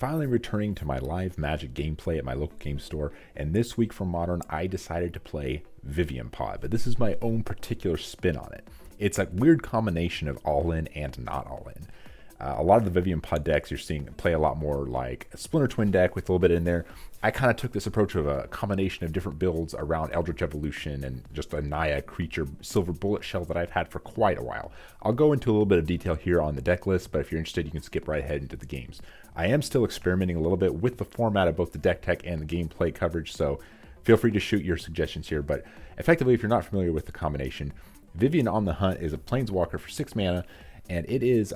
finally returning to my live Magic gameplay at my local game store, and this week for Modern, I decided to play Viven Pod, but this is my own particular spin on it. It's a weird combination of all-in and not all-in. A lot of the Viven Pod decks you're seeing play a lot more like a Splinter Twin deck with a little bit in there. I kind of took this approach of a combination of different builds around Eldritch Evolution and just a Naya creature silver bullet shell that I've had for quite a while. I'll go into a little bit of detail here on the deck list, but if you're interested, you can skip right ahead into the games. I am still experimenting a little bit with the format of both the deck tech and the gameplay coverage, so feel free to shoot your suggestions here. But effectively, if you're not familiar with the combination, Viven on the Hunt is a Planeswalker for 6 mana, and it is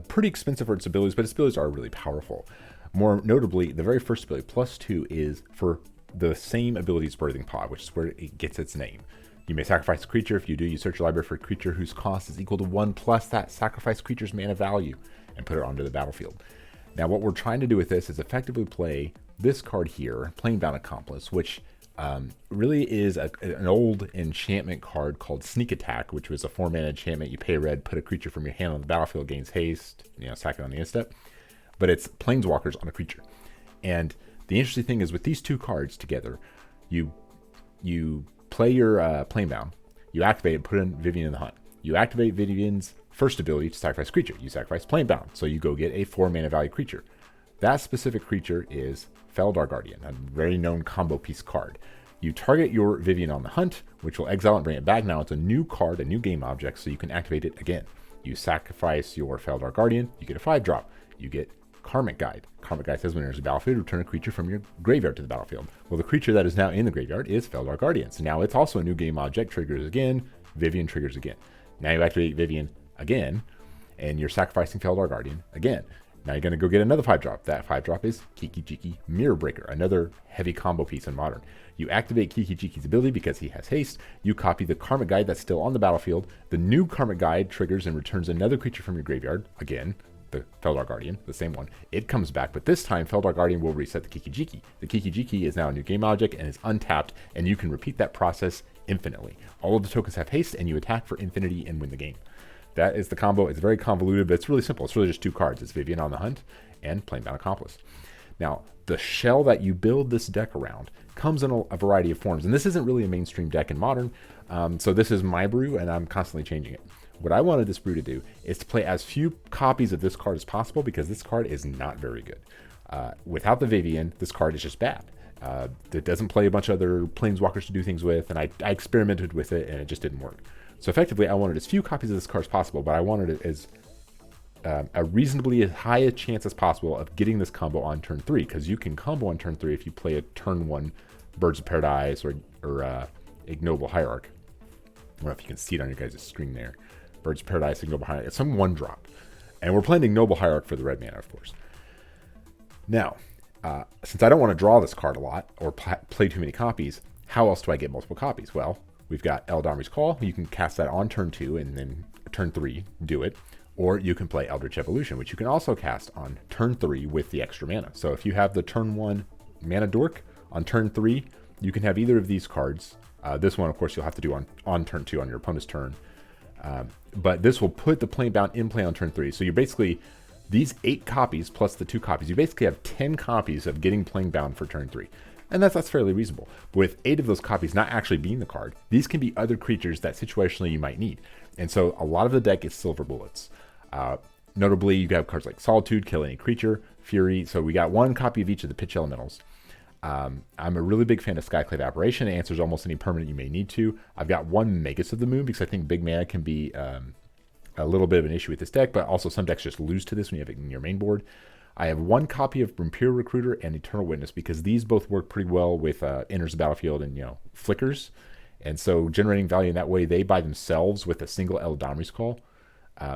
pretty expensive for its abilities, but its abilities are really powerful. More notably, the very first ability, +2, is for the same ability as Birthing Pod, which is where it gets its name. You may sacrifice a creature. If you do, you search your library for a creature whose cost is equal to 1 plus that sacrificed creature's mana value and put it onto the battlefield. Now, what we're trying to do with this is effectively play this card here, Planebound Accomplice, which really is an old enchantment card called Sneak Attack, which was a 4-mana enchantment. You pay red, put a creature from your hand on the battlefield, gains haste, sack it on the instant. But it's Planeswalkers on a creature. And the interesting thing is with these two cards together, you play your Planebound, you activate it, put in Viven in the Hunt. You activate Viven's first ability to sacrifice a creature. You sacrifice Planebound, so you go get a 4-mana value creature. That specific creature is Feldar Guardian, a very known combo piece card. You target your Viven on the Hunt, which will exile and bring it back. Now it's a new card, a new game object, so you can activate it again. You sacrifice your Feldar Guardian, you get a 5-drop. You get Karmic Guide. Karmic Guide says when there's a battlefield, return a creature from your graveyard to the battlefield. Well, the creature that is now in the graveyard is Feldar Guardian. So now it's also a new game object, triggers again, Viven triggers again. Now you activate Viven again, and you're sacrificing Feldar Guardian again. Now you're going to go get another 5-drop. That 5-drop is Kiki-Jiki Mirror Breaker, another heavy combo piece in Modern. You activate Kiki-Jiki's ability because he has haste. You copy the Karmic Guide that's still on the battlefield. The new Karmic Guide triggers and returns another creature from your graveyard. Again, the Feldar Guardian, the same one. It comes back, but this time Feldar Guardian will reset the Kiki-Jiki. The Kiki-Jiki is now a new game object and is untapped, and you can repeat that process infinitely. All of the tokens have haste, and you attack for infinity and win the game. That is the combo. It's very convoluted, but it's really simple. It's really just two cards. It's Viven on the Hunt and Planebound Accomplice. Now, the shell that you build this deck around comes in a variety of forms, and this isn't really a mainstream deck in Modern, so this is my brew, and I'm constantly changing it. What I wanted this brew to do is to play as few copies of this card as possible, because this card is not very good. Without the Viven, this card is just bad. It doesn't play a bunch of other Planeswalkers to do things with, and I experimented with it, and it just didn't work. So effectively, I wanted as few copies of this card as possible, but I wanted it as a reasonably high a chance as possible of getting this combo on turn 3, because you can combo on turn 3 if you play a turn 1 Birds of Paradise or Ignoble Hierarch. I don't know if you can see it on your guys' screen there. Birds of Paradise, Ignoble Hierarch. It's some 1-drop. And we're playing Ignoble Hierarch for the red mana, of course. Now, since I don't want to draw this card a lot or play too many copies, how else do I get multiple copies? Well, we've got Eldamri's Call. You can cast that on turn 2 and then turn 3 do it. Or you can play Eldritch Evolution, which you can also cast on turn 3 with the extra mana. So if you have the turn 1 Mana Dork, on turn 3, you can have either of these cards. This one, of course, you'll have to do on turn 2 on your opponent's turn. But this will put the Planebound in play on turn 3. So you're basically, these 8 copies plus the 2 copies, you basically have 10 copies of getting Planebound for turn 3. And that's fairly reasonable. But with 8 of those copies not actually being the card, these can be other creatures that situationally you might need. And so a lot of the deck is silver bullets. Notably, you have cards like Solitude, kill any creature, Fury. So we got 1 copy of each of the pitch elementals. I'm a really big fan of Skyclave Aberration. It answers almost any permanent you may need to. I've got 1 Magus of the Moon because I think big mana can be a little bit of an issue with this deck, but also some decks just lose to this when you have it in your main board. I have 1 copy of Imperial Recruiter and Eternal Witness because these both work pretty well with enters the battlefield and flickers, and so generating value in that way. They by themselves with a single Eldamri's Call.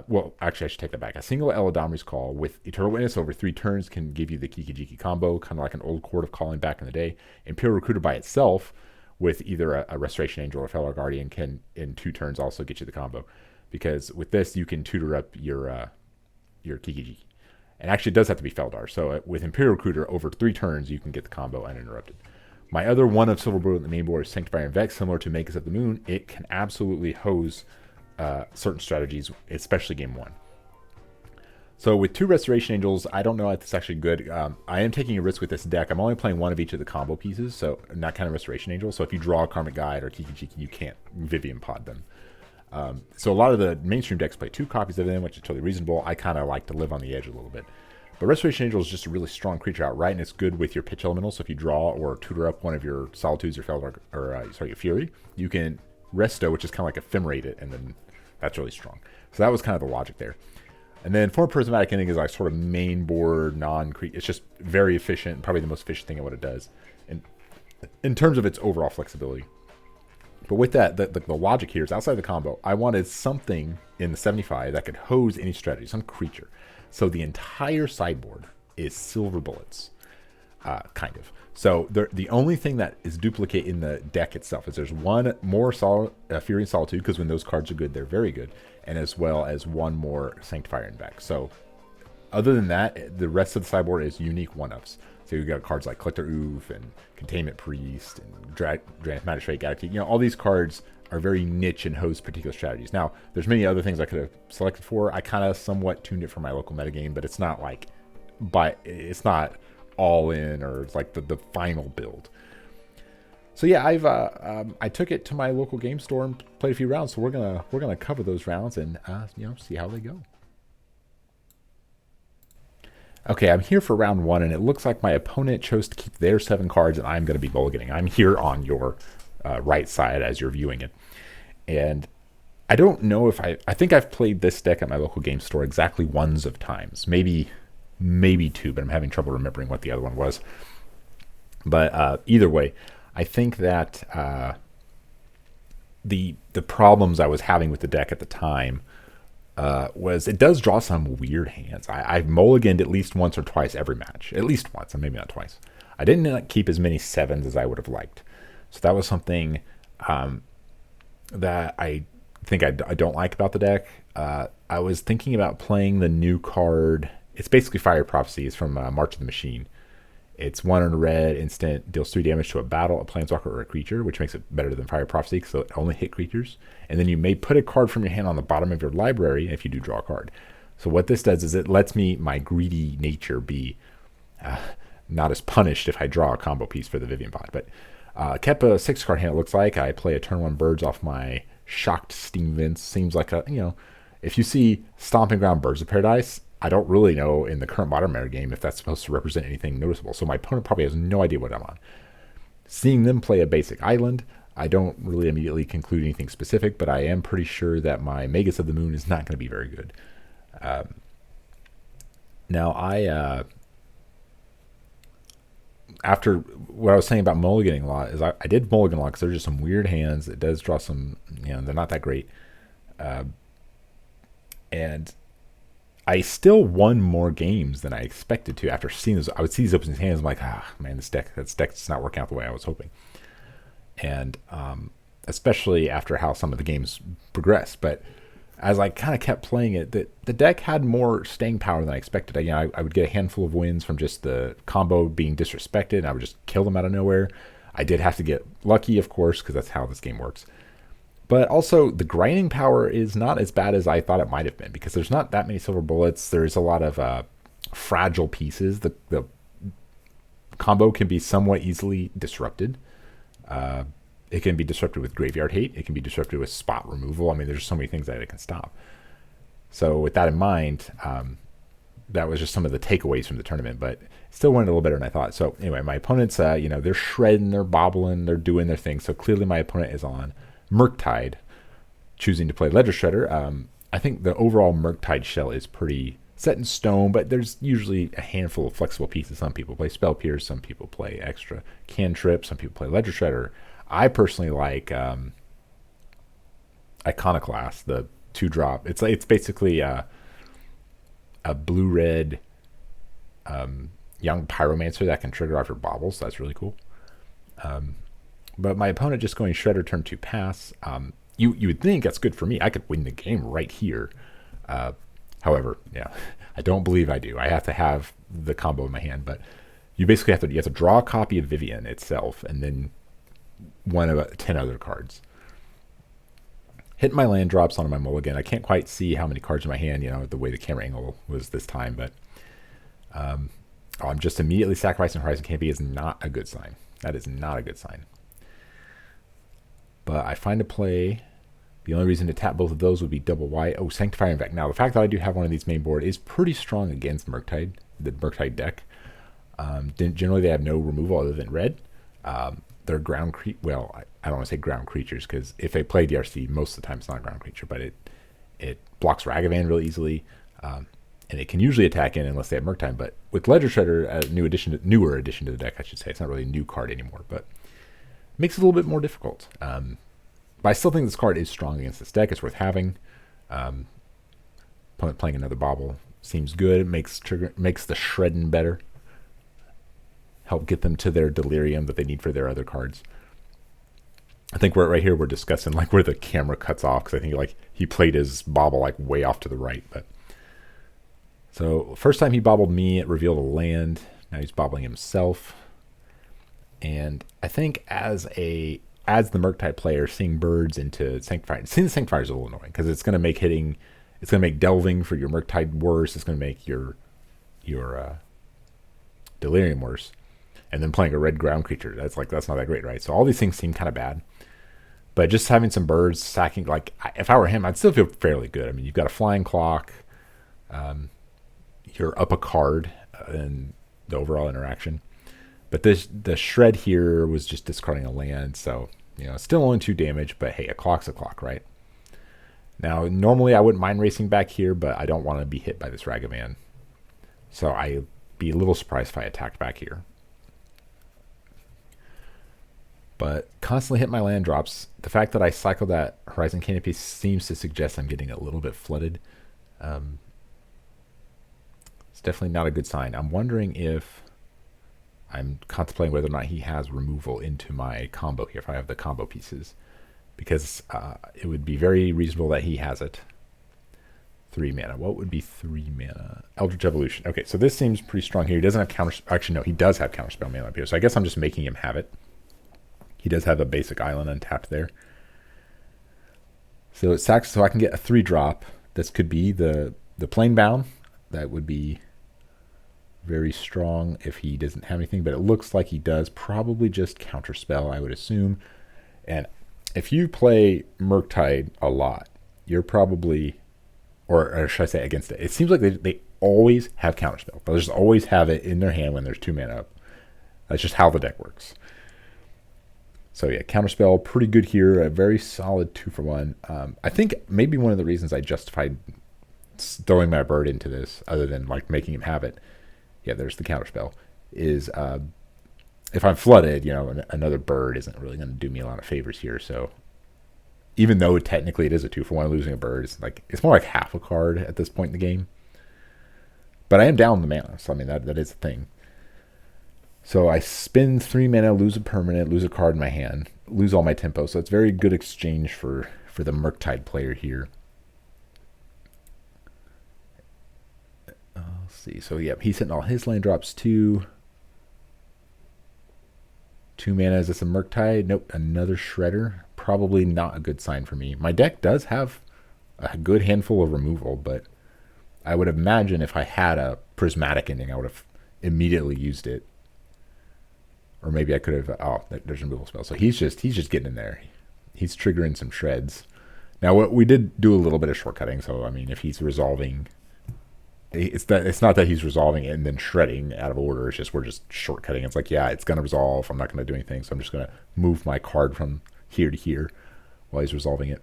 Well, actually, I should take that back. A single Eldamri's Call with Eternal Witness over 3 turns can give you the Kiki-Jiki combo, kind of like an old Court of Calling back in the day. Imperial Recruiter by itself with either a Restoration Angel or Feldar Guardian can, in 2 turns, also get you the combo. Because with this, you can tutor up your Kiki-Jiki. And actually, it does have to be Feldar. So with Imperial Recruiter, over 3 turns, you can get the combo uninterrupted. My other one of Silver Bullet in the main board is Sanctifier and Vex, similar to Magus of the Moon. It can absolutely hose certain strategies, especially game 1. So with 2 Restoration Angels, I don't know if it's actually good. I am taking a risk with this deck. I'm only playing one of each of the combo pieces, so not kind of Restoration Angel. So if you draw a Karmic Guide or Kiki Chiki, you can't Vivian Pod them. So a lot of the mainstream decks play 2 copies of them, which is totally reasonable. I kind of like to live on the edge a little bit. But Restoration Angel is just a really strong creature outright, and it's good with your pitch elemental. So if you draw or tutor up one of your Solitudes or your Fury, you can Resto, which is kind of like ephemerate it, and then that's really strong. So that was kind of the logic there. And then for Prismatic Ending is like sort of main board, it's just very efficient, probably the most efficient thing at what it does in terms of its overall flexibility. But with that, the logic here is outside the combo, I wanted something in the 75 that could hose any strategy, some creature. So the entire sideboard is silver bullets, kind of. So the only thing that is duplicate in the deck itself is there's one more Fury and Solitude, because when those cards are good, they're very good, and as well as one more Sanctifier in back. So other than that, the rest of the sideboard is unique one-ups. So you've got cards like Collector Oof and Containment Priest and Drannith Magistrate, Gaddock. All these cards are very niche and host particular strategies. Now, there's many other things I could have selected for. I kind of somewhat tuned it for my local metagame, but it's not like, it's not all in or it's like the final build. So yeah, I took it to my local game store and played a few rounds. So we're gonna cover those rounds and see how they go. Okay, I'm here for round 1, and it looks like my opponent chose to keep their 7 cards, and I'm going to be mulliganing. I'm here on your right side as you're viewing it. And I don't know if I think I've played this deck at my local game store exactly ones of times. Maybe 2, but I'm having trouble remembering what the other one was. But either way, I think that the problems I was having with the deck at the time was it does draw some weird hands. I've mulliganed at least once or twice every match. At least once, and maybe not twice. I didn't keep as many 7s as I would have liked. So that was something that I think I don't like about the deck. I was thinking about playing the new card. It's basically Fire Prophecy. It's from March of the Machine. It's 1 in red, instant, deals 3 damage to a battle, a planeswalker, or a creature, which makes it better than Fire Prophecy, so it only hit creatures. And then you may put a card from your hand on the bottom of your library if you do draw a card. So what this does is it lets my greedy nature be not as punished if I draw a combo piece for the Vivian Pod. But kept a 6-card hand, it looks like. I play a turn 1 Birds off my Shocked Steam Vents. Seems like if you see Stomping Ground Birds of Paradise, I don't really know in the current modern meta game if that's supposed to represent anything noticeable. So my opponent probably has no idea what I'm on. Seeing them play a basic island, I don't really immediately conclude anything specific, but I am pretty sure that my Magus of the Moon is not going to be very good. Now, after what I was saying about mulliganing a lot, is I did mulligan a lot because there's just some weird hands. It does draw some, they're not that great. And I still won more games than I expected to after seeing those. I would see these opponent's hands. I'm like, man, this deck's not working out the way I was hoping. And especially after how some of the games progressed. But as I kind of kept playing it, the deck had more staying power than I expected. I would get a handful of wins from just the combo being disrespected, and I would just kill them out of nowhere. I did have to get lucky, of course, because that's how this game works. But also, the grinding power is not as bad as I thought it might have been, because there's not that many silver bullets. There's a lot of fragile pieces. The combo can be somewhat easily disrupted. It can be disrupted with Graveyard Hate. It can be disrupted with spot removal. I mean, there's so many things that it can stop. So with that in mind, that was just some of the takeaways from the tournament, but still went a little better than I thought. So anyway, my opponents, they're shredding, they're bobbling, they're doing their thing. So clearly my opponent is on Murktide, choosing to play Ledger Shredder. I think the overall Murktide shell is pretty set in stone, but there's usually a handful of flexible pieces. Some people play Spell Pierce, some people play extra Cantrip, some people play Ledger Shredder. I personally like Iconoclast, the 2-drop. It's basically a blue-red young Pyromancer that can trigger off your baubles. So that's really cool. But my opponent just going Shredder turn 2 pass. You would think that's good for me. I could win the game right here. However, I don't believe I do. I have to have the combo in my hand. But you basically have to draw a copy of Vivian itself, and then one of 10 other cards. Hit my land drops onto my mulligan. I can't quite see how many cards in my hand, the way the camera angle was this time, but I'm just immediately sacrificing Horizon Canopy is not a good sign. That is not a good sign. But I find a play. The only reason to tap both of those would be double white. Oh, Sanctifying Vex. Now, the fact that I do have one of these main board is pretty strong against Murktide, the Murktide deck. Generally, they have no removal other than red. They're ground well, I don't want to say ground creatures, because if they play DRC, most of the time it's not a ground creature, but it blocks Ragavan really easily, and it can usually attack in unless they have Murktide. But with Ledger Shredder, a newer addition to the deck, I should say, it's not really a new card anymore, but it makes it a little bit more difficult. But I still think this card is strong against this deck. It's worth having. Opponent playing another Bauble seems good. It makes the shredding better. Help get them to their delirium that they need for their other cards. I think right here we're discussing like where the camera cuts off, because I think like he played his Bauble like way off to the right. But so first time he bobbled me, it revealed a land. Now he's bobbling himself. And I think as the Murktide player, seeing birds into Sanctifier, seeing the Sanctifier is a little annoying, because it's going to make delving for your Murktide worse. It's going to make your delirium worse. And then playing a red ground creature, that's not that great, right? So all these things seem kind of bad. But just having some birds sacking, like if I were him, I'd still feel fairly good. I mean, you've got a flying clock, you're up a card in the overall interaction. But the shred here was just discarding a land, so still only 2 damage. But hey, a clock's a clock, right? Now normally I wouldn't mind racing back here, but I don't want to be hit by this Ragavan, so I'd be a little surprised if I attacked back here. But constantly hit my land drops. The fact that I cycled that Horizon Canopy seems to suggest I'm getting a little bit flooded. It's definitely not a good sign. I'm wondering if I'm contemplating whether or not he has removal into my combo here, if I have the combo pieces. Because it would be very reasonable that he has it. 3 mana. What would be 3 mana? Eldritch Evolution. Okay, so this seems pretty strong here. He doesn't have counter... Actually, no, he does have Counterspell mana up here. So I guess I'm just making him have it. He does have a basic island untapped there. So it sacks, so I can get a 3-drop. This could be the Planebound. That would be very strong if he doesn't have anything, but it looks like he does. Probably just Counterspell, I would assume. And if you play Murktide a lot, you're probably, or should I say against it, it seems like they always have Counterspell. They'll just always have it in their hand when there's 2 mana up. That's just how the deck works. So yeah, Counterspell, pretty good here. A very solid 2-for-1. I think maybe one of the reasons I justified throwing my bird into this, other than like making him have it, yeah, there's the Counterspell, is if I'm flooded, another bird isn't really going to do me a lot of favors here. So even though technically it is a 2-for-1, losing a bird is it's more like half a card at this point in the game. But I am down the mana, so I mean that is a thing. So I spend 3 mana, lose a permanent, lose a card in my hand, lose all my tempo. So it's very good exchange for the Murktide player here. Let's see. So yeah, he's hitting all his land drops too. 2 mana. Is this a Murktide? Nope. Another Shredder. Probably not a good sign for me. My deck does have a good handful of removal, but I would imagine if I had a prismatic ending, I would have immediately used it. Or maybe I could have... Oh, there's a removal spell. So he's just getting in there. He's triggering some shreds. Now, we did do a little bit of shortcutting. So, I mean, if he's resolving... It's not that he's resolving it and then shredding out of order. It's just we're just shortcutting. It's like, yeah, it's going to resolve. I'm not going to do anything. So I'm just going to move my card from here to here while he's resolving it.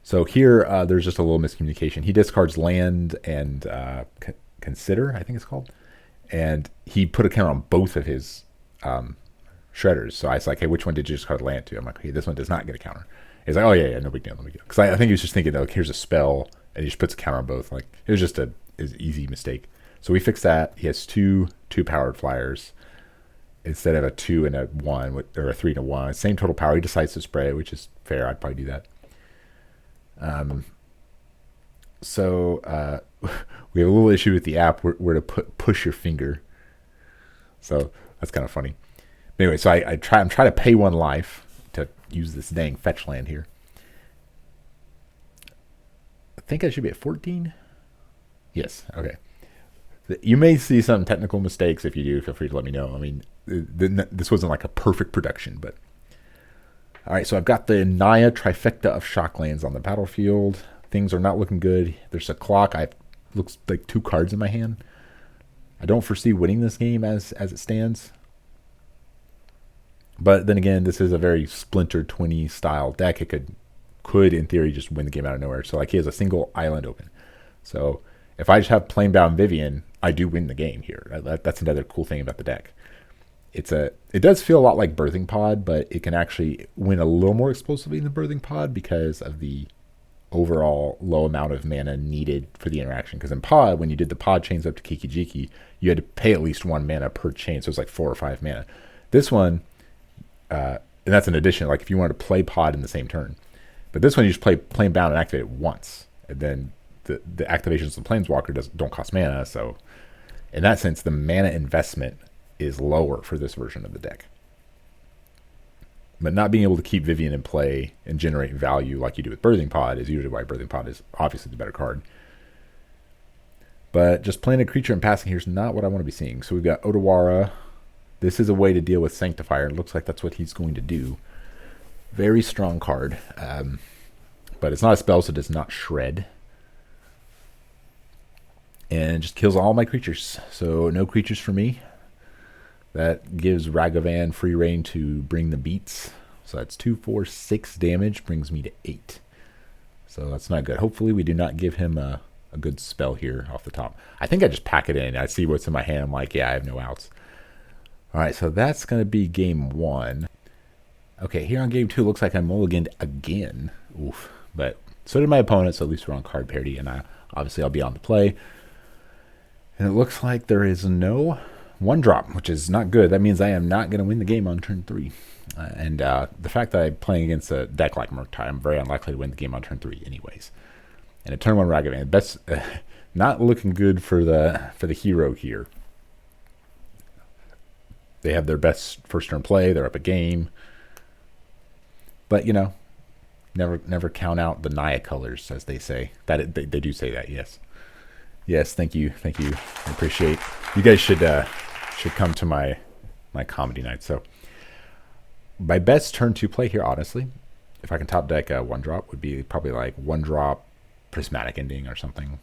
So here, there's just a little miscommunication. He discards land and consider, I think it's called. And he put a counter on both of his shredders. So I was like, hey, which one did you discard land to? I'm like, okay, this one does not get a counter. He's like, oh, yeah, no big deal, no big deal. Because I think he was just thinking, oh, here's a spell, and he just puts a counter on both. Like, it was just an easy mistake. So we fixed that. He has two powered flyers instead of a 2 and a 1, or a 3 and a 1. Same total power. He decides to spray it, which is fair. I'd probably do that. So we have a little issue with the app where to push your finger. So that's kind of funny. But anyway, so I'm trying to pay 1 life to use this dang fetch land here. I think I should be at 14. Yes, okay. You may see some technical mistakes. If you do, feel free to let me know. I mean, this wasn't like a perfect production, but... All right, so I've got the Naya trifecta of shocklands on the battlefield. Things are not looking good. There's a clock. Looks like 2 cards in my hand. I don't foresee winning this game as it stands. But then again, this is a very Splinter 20 style deck. It could in theory just win the game out of nowhere. So like he has a single island open. So if I just have plain bound Viven, I do win the game here. That's another cool thing about the deck. It does feel a lot like Birthing Pod, but it can actually win a little more explosively than Birthing Pod because of the overall low amount of mana needed for the interaction. Because in Pod, when you did the Pod chains up to Kiki-Jiki, you had to pay at least 1 mana per chain, so it was like 4 or 5 mana. This one, and that's an addition, like if you wanted to play Pod in the same turn. But this one, you just play plain bound and activate it once. And then the activations of the Planeswalker don't cost mana, so in that sense, the mana investment is lower for this version of the deck. But not being able to keep Viven in play and generate value like you do with Birthing Pod is usually why Birthing Pod is obviously the better card. But just playing a creature and passing here is not what I want to be seeing. So we've got Otawara. This is a way to deal with Sanctifier. It looks like that's what he's going to do. Very strong card. But it's not a spell, so it does not shred. And just kills all my creatures. So no creatures for me. That gives Ragavan free reign to bring the beats. So that's 2, 4, 6 damage, brings me to 8. So that's not good. Hopefully we do not give him a good spell here off the top. I think I just pack it in. I see what's in my hand. I'm like, yeah, I have no outs. All right, so that's going to be game 1. Okay, here on game 2, looks like I mulliganed again. Oof. But so did my opponent, so at least we're on card parity, and obviously I'll be on the play. And it looks like there is no 1-drop, which is not good. That means I am not going to win the game on turn 3. And the fact that I'm playing against a deck like Murktide, I'm very unlikely to win the game on turn 3 anyways. And a turn 1 Ragavan, best, not looking good for the hero here. They have their best first turn play. They're up a game. But, you know, never count out the Naya colors, as they say. They do say that, yes. Yes, thank you. I appreciate. You guys should come to my comedy night. So my best turn 2 play here, honestly, if I can top deck a 1-drop, would be probably like 1-drop Prismatic Ending or something.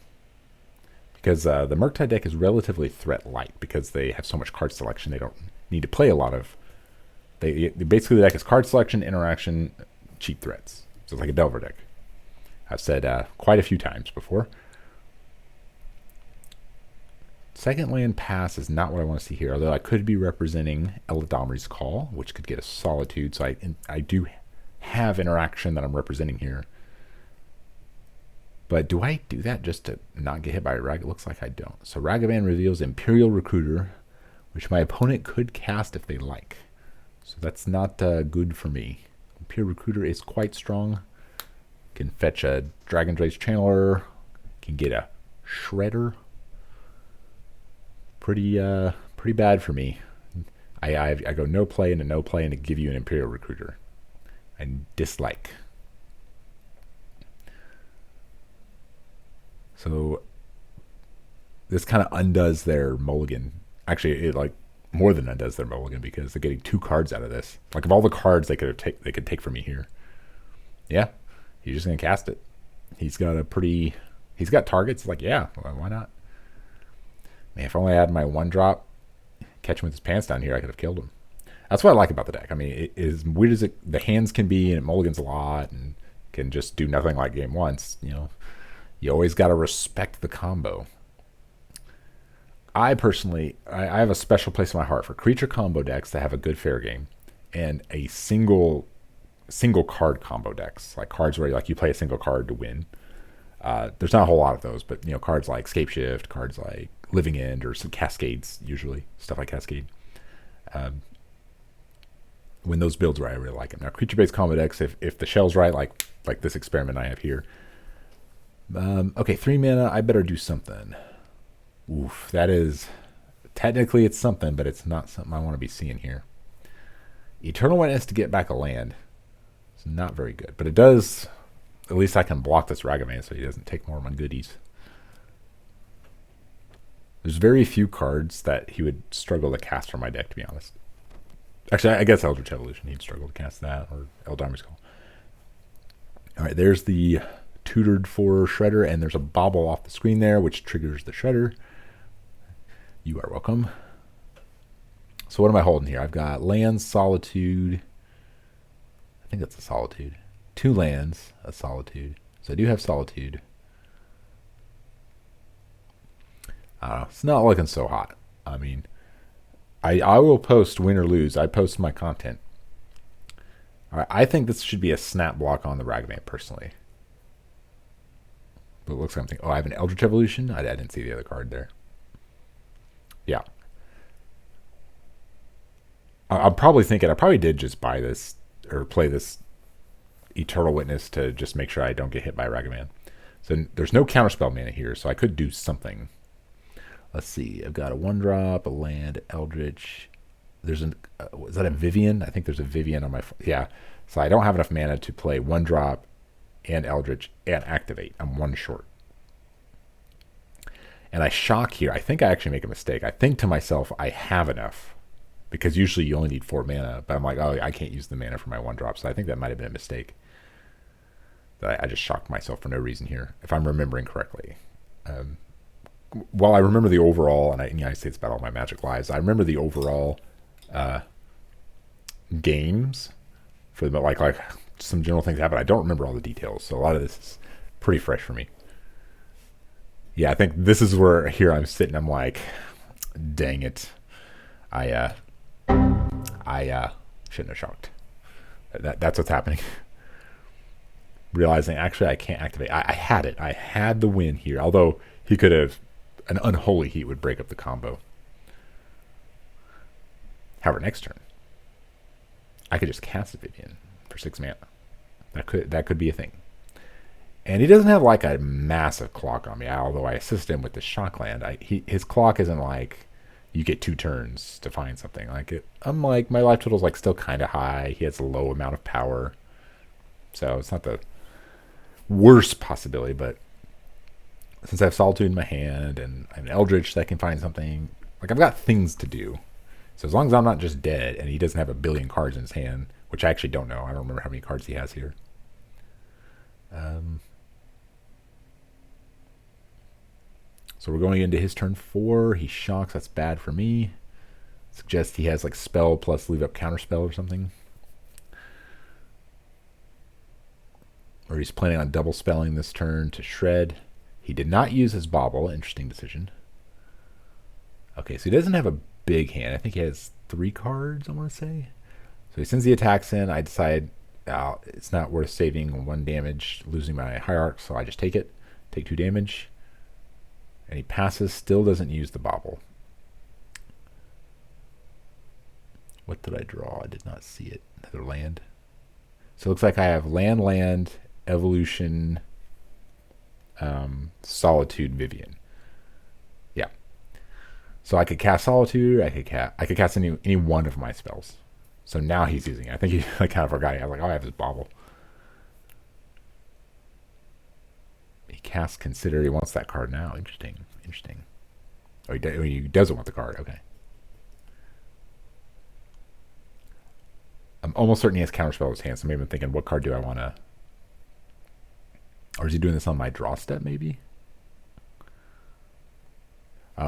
Because the Murktide deck is relatively threat light because they have so much card selection. They don't need to play a lot of. Basically, the deck is card selection, interaction, cheap threats. So it's like a Delver deck. I've said quite a few times before. Second land pass is not what I want to see here, although I could be representing Eladamri's Call, which could get a Solitude. So I do have interaction that I'm representing here. But do I do that just to not get hit by Rag? It looks like I don't. So Ragavan reveals Imperial Recruiter, which my opponent could cast if they like. So that's not good for me. Imperial Recruiter is quite strong. Can fetch a Dragondrace Channeler. Can get a Shredder. Pretty bad for me. I go no play into no play and to give you an Imperial Recruiter. I dislike. So this kind of undoes their mulligan. Actually, it like more than undoes their mulligan because they're getting 2 cards out of this. Like of all the cards they could take from me here. Yeah, he's just gonna cast it. He's got targets. Like yeah, why not? Man, if only I had my 1-drop, catch him with his pants down here, I could have killed him. That's what I like about the deck. I mean, it is weird as the hands can be, and it mulligans a lot, and can just do nothing like game 1. You know, you always got to respect the combo. I personally, I have a special place in my heart for creature combo decks that have a good fair game, and a single card combo decks, like cards where like you play a single card to win. There's not a whole lot of those, but you know, cards like Scapeshift, cards like Living End, or some Cascades, usually stuff like Cascade. When those builds right, I really like them. Now, creature-based combo decks, if the shell's right, like this experiment I have here. Okay, 3 mana. I better do something. Oof, that is technically it's something, but it's not something I want to be seeing here. Eternal Witness to get back a land. It's not very good, but it does. At least I can block this Ragavan so he doesn't take more of my goodies. There's very few cards that he would struggle to cast from my deck, to be honest. Actually, I guess Eldritch Evolution, he'd struggle to cast that, or Eldarmer's Call. All right, there's the tutored for Shredder, and there's a bobble off the screen there, which triggers the Shredder. You are welcome. So what am I holding here? I've got lands, Solitude. I think that's a Solitude. 2 lands, a Solitude. So I do have Solitude. It's not looking so hot. I mean, I will post win or lose. I post my content. All right, I think this should be a snap block on the Ragavan, personally. But it looks like I'm thinking, oh, I have an Eldritch Evolution? I didn't see the other card there. Yeah. I'm probably thinking, I probably did just buy this, or play this Eternal Witness to just make sure I don't get hit by Ragavan. So there's no counterspell mana here, so I could do something. Let's see. I've got a 1-drop, a land, Eldritch. There's an is that a Viven? I think there's a Viven on my yeah. So I don't have enough mana to play 1-drop and Eldritch and activate. I'm 1 short. And I shock here. I think I actually make a mistake. I think to myself, I have enough. Because usually you only need 4 mana. But I'm like, oh, I can't use the mana for my 1-drop. So I think that might have been a mistake. That I just shocked myself for no reason here, if I'm remembering correctly. While I remember the overall, and I say it's about all my Magic lives, I remember the overall games for the like some general things happen. I don't remember all the details, so a lot of this is pretty fresh for me. Yeah, I think this is where here I'm sitting. I'm like, dang it, I shouldn't have shocked. That's what's happening. Realizing actually I can't activate. I had it. I had the win here. Although he could have, an Unholy Heat would break up the combo. However, next turn, I could just cast a Viven for 6 mana. That could be a thing. And he doesn't have like a massive clock on me, although I assist him with the Shockland. His clock isn't like you get 2 turns to find something. Like it, I'm like, my life total's like still kind of high. He has a low amount of power. So it's not the worst possibility, but since I have Solitude in my hand and I have an Eldritch that can find something, like I've got things to do. So as long as I'm not just dead and he doesn't have a billion cards in his hand, which I actually don't know. I don't remember how many cards he has here. So we're going into his turn 4. He shocks. That's bad for me. Suggests he has like spell plus leave up counterspell or something. Or he's planning on double spelling this turn to shred. He did not use his bobble. Interesting decision. Okay, so he doesn't have a big hand. I think he has 3 cards, I want to say. So he sends the attacks in. I decide it's not worth saving 1 damage, losing my Hierarch, so I just take it. Take 2 damage. And he passes, still doesn't use the bobble. What did I draw? I did not see it. Another land. So it looks like I have land, evolution, Solitude, Viven. Yeah. So I could cast Solitude. I could cast any one of my spells. So now he's using it. I think he like kind of forgot. I was like, oh, I have his bobble. He casts Consider. He wants that card now. Interesting. Oh, he doesn't want the card. Okay. I'm almost certain he has Counterspell in his hand, so maybe I'm thinking, what card do I want to... Or is he doing this on my draw step, maybe?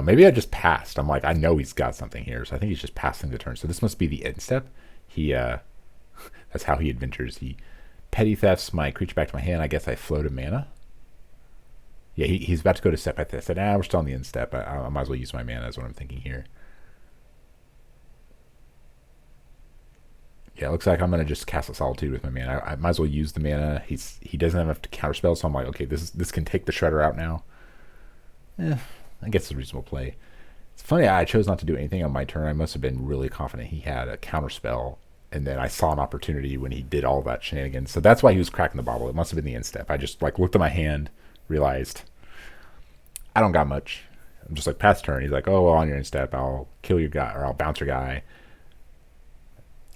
Maybe I just passed. I'm like, I know he's got something here, so I think he's just passing the turn. So this must be the end step. That's how he adventures. He petty thefts my creature back to my hand. I guess I float a mana. Yeah, he's about to go to step. I said, we're still on the end step. I might as well use my mana, is what I'm thinking here. Yeah, it looks like I'm going to just cast a Solitude with my mana. I might as well use the mana. He doesn't have enough to counterspell, so I'm like, okay, this can take the Shredder out now. I guess it's a reasonable play. It's funny, I chose not to do anything on my turn. I must have been really confident he had a counterspell, and then I saw an opportunity when he did all that shenanigans. So that's why he was cracking the bobble. It must have been the end step. I just like looked at my hand, realized I don't got much. I'm just like, pass turn. He's like, oh, well, on your end step, I'll kill your guy, or I'll bounce your guy.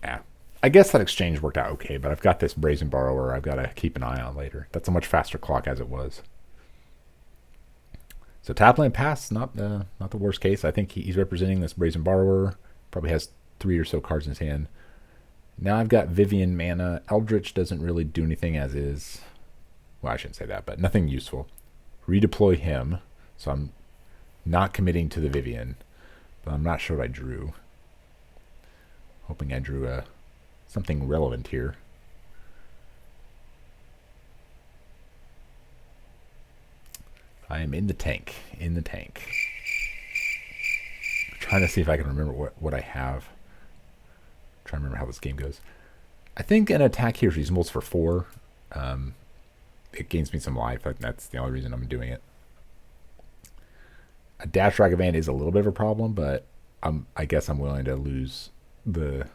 Yeah. I guess that exchange worked out okay, but I've got this Brazen Borrower I've got to keep an eye on later. That's a much faster clock as it was. So tap land pass, not the worst case. I think he's representing this Brazen Borrower. Probably has 3 or so cards in his hand. Now I've got Viven mana. Eldritch doesn't really do anything as is. Well, I shouldn't say that, but nothing useful. Redeploy him. So I'm not committing to the Viven, but I'm not sure what I drew. Hoping I drew something relevant here. I am in the tank. In the tank. I'm trying to see if I can remember what I have. I'm trying to remember how this game goes. I think an attack here is reasonable. It's for 4. It gains me some life. That's the only reason I'm doing it. A Dash Ragavan is a little bit of a problem, but I guess I'm willing to lose the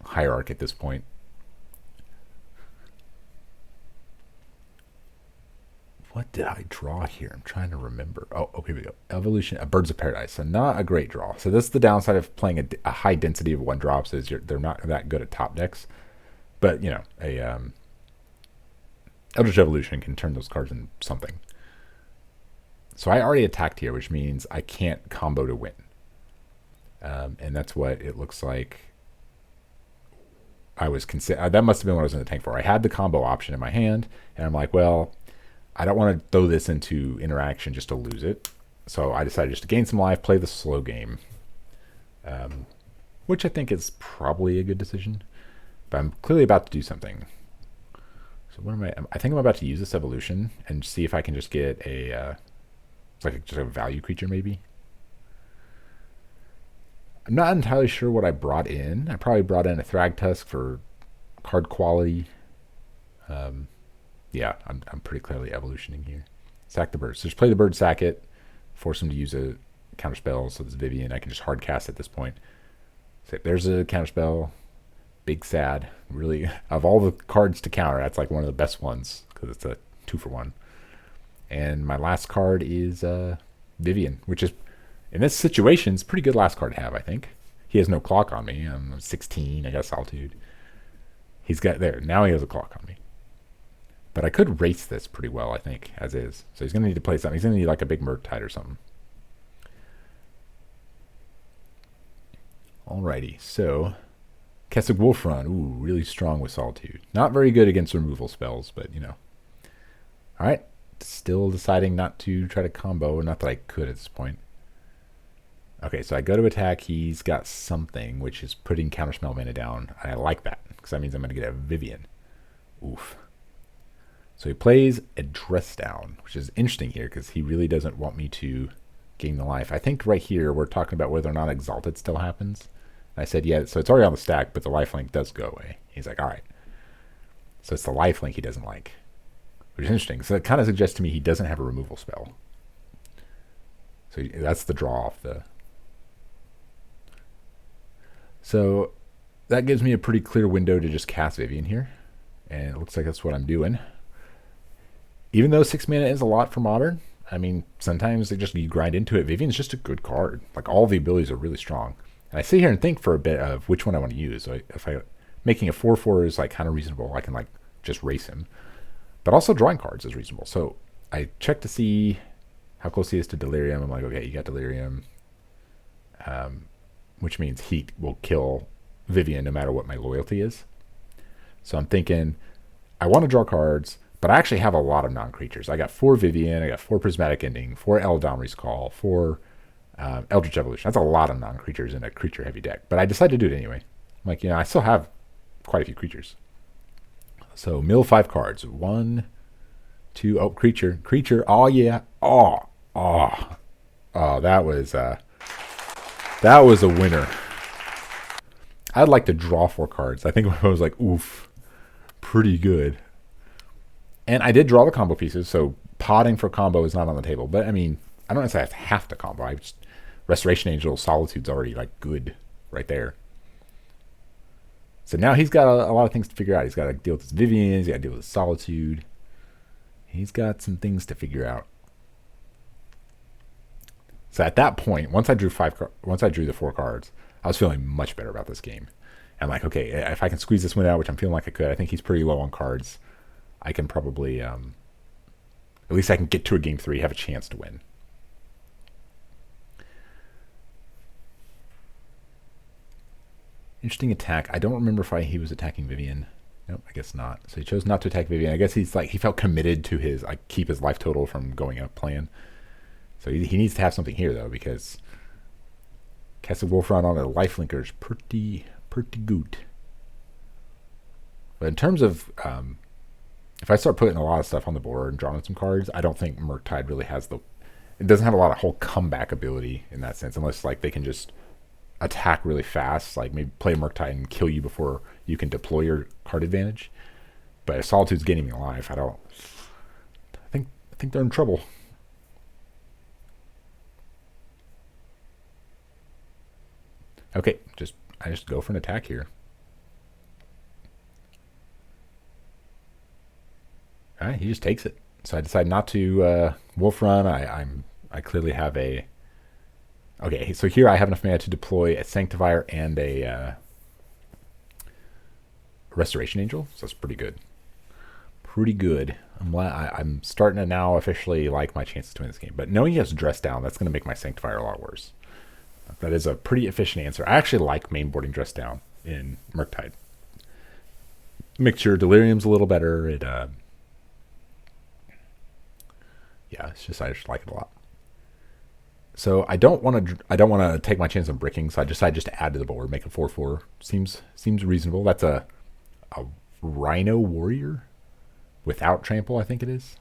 Hierarch at this point. What did I draw here? I'm trying to remember. Oh, here we go. Evolution, Birds of Paradise. So not a great draw. So this is the downside of playing a high density of 1-drops is they're not that good at top decks. But, you know, a Eldritch Evolution can turn those cards into something. So I already attacked here, which means I can't combo to win. And that's what it looks like. That must have been what I was in the tank for. I had the combo option in my hand, and I'm like, well, I don't want to throw this into interaction just to lose it. So I decided just to gain some life, play the slow game, which I think is probably a good decision. But I'm clearly about to do something. So what am I? I think I'm about to use this evolution and see if I can just get it's like just a value creature maybe. I'm not entirely sure what I brought in. I probably brought in a Thragtusk for card quality. Yeah, I'm pretty clearly evolutioning here. Sack the bird. So just play the bird, sack it, force him to use a counterspell. So this Viven, I can just hard cast at this point. So there's a counterspell. Big sad. Really, of all the cards to counter, that's like one of the best ones because it's a 2-for-1. And my last card is Viven, which is in this situation, it's a pretty good last card to have, I think. He has no clock on me. I'm 16. I got Solitude. He's got there. Now he has a clock on me. But I could race this pretty well, I think, as is. So he's going to need to play something. He's going to need like a big Murktide or something. Alrighty, so Kessig Wolfrun. Ooh, really strong with Solitude. Not very good against removal spells, but you know. Alright, still deciding not to try to combo. Not that I could at this point. Okay, so I go to attack. He's got something, which is putting counterspell mana down. And I like that, because that means I'm going to get a Viven. Oof. So he plays a Dress Down, which is interesting here, because he really doesn't want me to gain the life. I think right here, we're talking about whether or not Exalted still happens. And I said, yeah, so it's already on the stack, but the lifelink does go away. He's like, all right. So it's the lifelink he doesn't like, which is interesting. So that kind of suggests to me he doesn't have a removal spell. So that's the draw off the... So that gives me a pretty clear window to just cast Viven here. And it looks like that's what I'm doing. Even though 6 mana is a lot for Modern, I mean, sometimes you grind into it. Vivian's just a good card. Like, all the abilities are really strong. And I sit here and think for a bit of which one I want to use. So making a 4/4 is like kind of reasonable. I can like just race him. But also drawing cards is reasonable. So I check to see how close he is to Delirium. I'm like, okay, you got Delirium. Which means he will kill Viven no matter what my loyalty is. So I'm thinking, I want to draw cards, but I actually have a lot of non-creatures. I got 4 Viven, I got 4 Prismatic Ending, 4 Eldamri's Call, 4 Eldritch Evolution. That's a lot of non-creatures in a creature-heavy deck. But I decided to do it anyway. I'm like, I still have quite a few creatures. So mill 5 cards. 1, 2, oh, creature. Oh, yeah. Oh, that was a winner. I'd like to draw 4 cards. I think I was like, oof, pretty good. And I did draw the combo pieces, so potting for combo is not on the table. But I mean, I don't necessarily have to combo. Restoration Angel Solitude's already like good right there. So now he's got a lot of things to figure out. He's got to deal with his Vivian. He's got to deal with Solitude. He's got some things to figure out. So at that point, once I drew the 4 cards, I was feeling much better about this game. I'm like, okay, if I can squeeze this win out, which I'm feeling like I could, I think he's pretty low on cards. I can probably, at least I can get to a game 3, have a chance to win. Interesting attack. I don't remember if he was attacking Viven. Nope, I guess not. So he chose not to attack Viven. I guess he felt committed to his keep his life total from going up plan. So he needs to have something here though, because casting Wolfron on a lifelinker is pretty good. But in terms of if I start putting a lot of stuff on the board and drawing some cards, I don't think Murktide really has it doesn't have a lot of whole comeback ability in that sense, unless like they can just attack really fast, like maybe play Murktide and kill you before you can deploy your card advantage. But if Solitude's getting me alive, I think they're in trouble. Okay, I just go for an attack here. All right, he just takes it. So I decide not to Wolf Run. I clearly have a. Okay, so here I have enough mana to deploy a Sanctifier and a Restoration Angel. So that's pretty good. Pretty good. I'm starting to now officially like my chances to win this game. But knowing he has Dress Down, that's going to make my Sanctifier a lot worse. That is a pretty efficient answer. I actually like mainboarding Dress Down in Murktide. Mixture Delirium's a little better. Yeah, I just like it a lot. So I don't want to take my chance on bricking, so I decide just to add to the board, make a 4/4. Seems reasonable. That's a Rhino Warrior without trample, I think it is.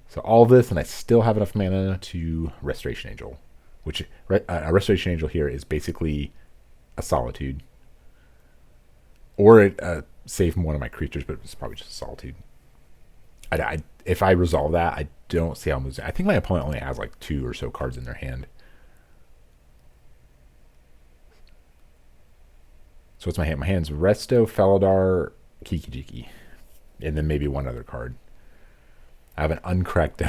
So all this, and I still have enough mana to Restoration Angel, which a Restoration Angel here is basically a Solitude, or it save from one of my creatures, but it's probably just a Solitude. If I resolve that, I don't see how I'm losing. I think my opponent only has like 2 or so cards in their hand. So what's my hand? My hand's Resto, Faladar, Kiki-Jiki, and then maybe one other card. I have an uncracked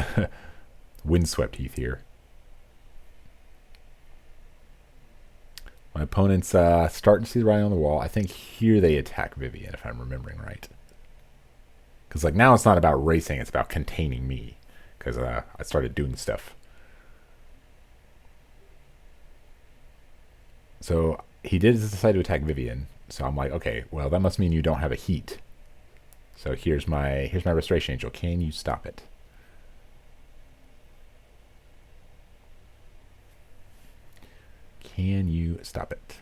Windswept Heath here. My opponent's starting to see the writing on the wall. I think here they attack Viven, if I'm remembering right. Because like now it's not about racing, it's about containing me. Because I started doing stuff. So he did decide to attack Viven. So I'm like, okay, well that must mean you don't have a heat. So here's my Restoration Angel. Can you stop it? Can you stop it?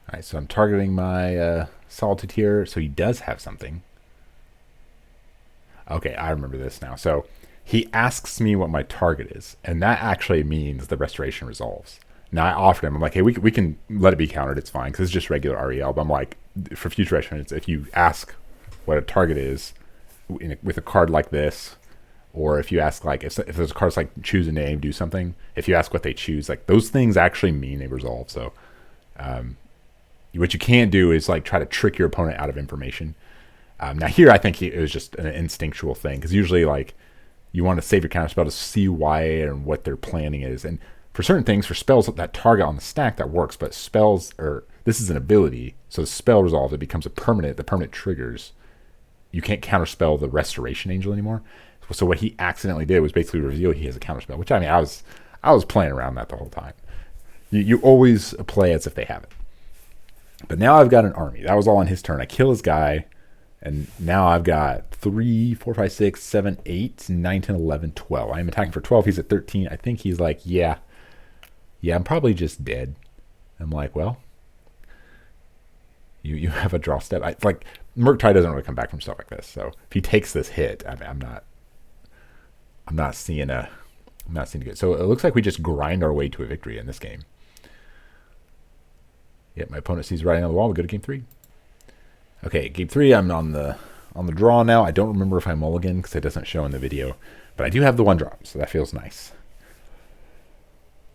Alright, so I'm targeting my Solitude here. So he does have something. Okay, I remember this now. So he asks me what my target is, and that actually means the restoration resolves. Now I offered him, I'm like, hey, we can let it be countered, it's fine, because it's just regular REL. But I'm like, for future restorations, if you ask what a target is with a card like this, or if you ask like if there's cards like choose a name, do something, if you ask what they choose, like those things actually mean they resolve. So what you can't do is like try to trick your opponent out of information. Now here I think it was just an instinctual thing, because usually like you want to save your counterspell to see why and what their planning is. And for certain things, for spells that target on the stack, that works. But spells, or this is an ability, so the spell resolves, it becomes a permanent. The permanent triggers. You can't counterspell the Restoration Angel anymore. So what he accidentally did was basically reveal he has a counterspell, which I mean I was playing around that the whole time. You always play as if they have it. But now I've got an army. That was all on his turn. I kill his guy. And now I've got 3, 4, 5, 6, 7, 8, 9, 10, 11, 12. I'm attacking for 12. He's at 13. I think he's like, yeah, I'm probably just dead. I'm like, well, you have a draw step. Like Murktide doesn't really come back from stuff like this. So if he takes this hit, I'm not seeing good. So it looks like we just grind our way to a victory in this game. Yep, my opponent sees writing on the wall. We go to game 3. Okay, game 3, I'm on the draw now. I don't remember if I mulligan because it doesn't show in the video, but I do have the 1 drop, so that feels nice.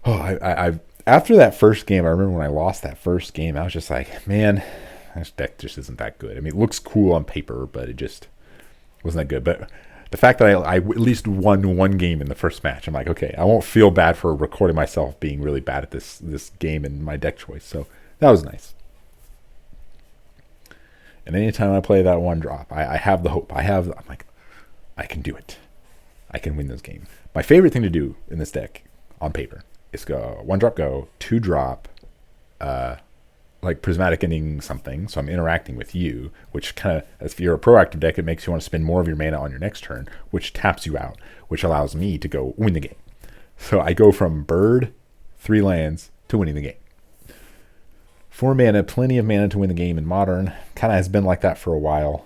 Oh, I after that first game, I remember when I lost that first game, I was just like, man, this deck just isn't that good. I mean, it looks cool on paper, but it just wasn't that good. But the fact that I at least won 1 game in the first match, I'm like, okay, I won't feel bad for recording myself being really bad at this game and my deck choice. So That was nice. And anytime I play that one drop, I have the hope. I'm like, I can do it. I can win this game. My favorite thing to do in this deck, on paper, is go 1-drop, go 2-drop, like prismatic ending something. So I'm interacting with you, which kind of, if you're a proactive deck, it makes you want to spend more of your mana on your next turn, which taps you out, which allows me to go win the game. So I go from bird, 3 lands, to winning the game. 4 mana, plenty of mana to win the game in Modern. Kind of has been like that for a while.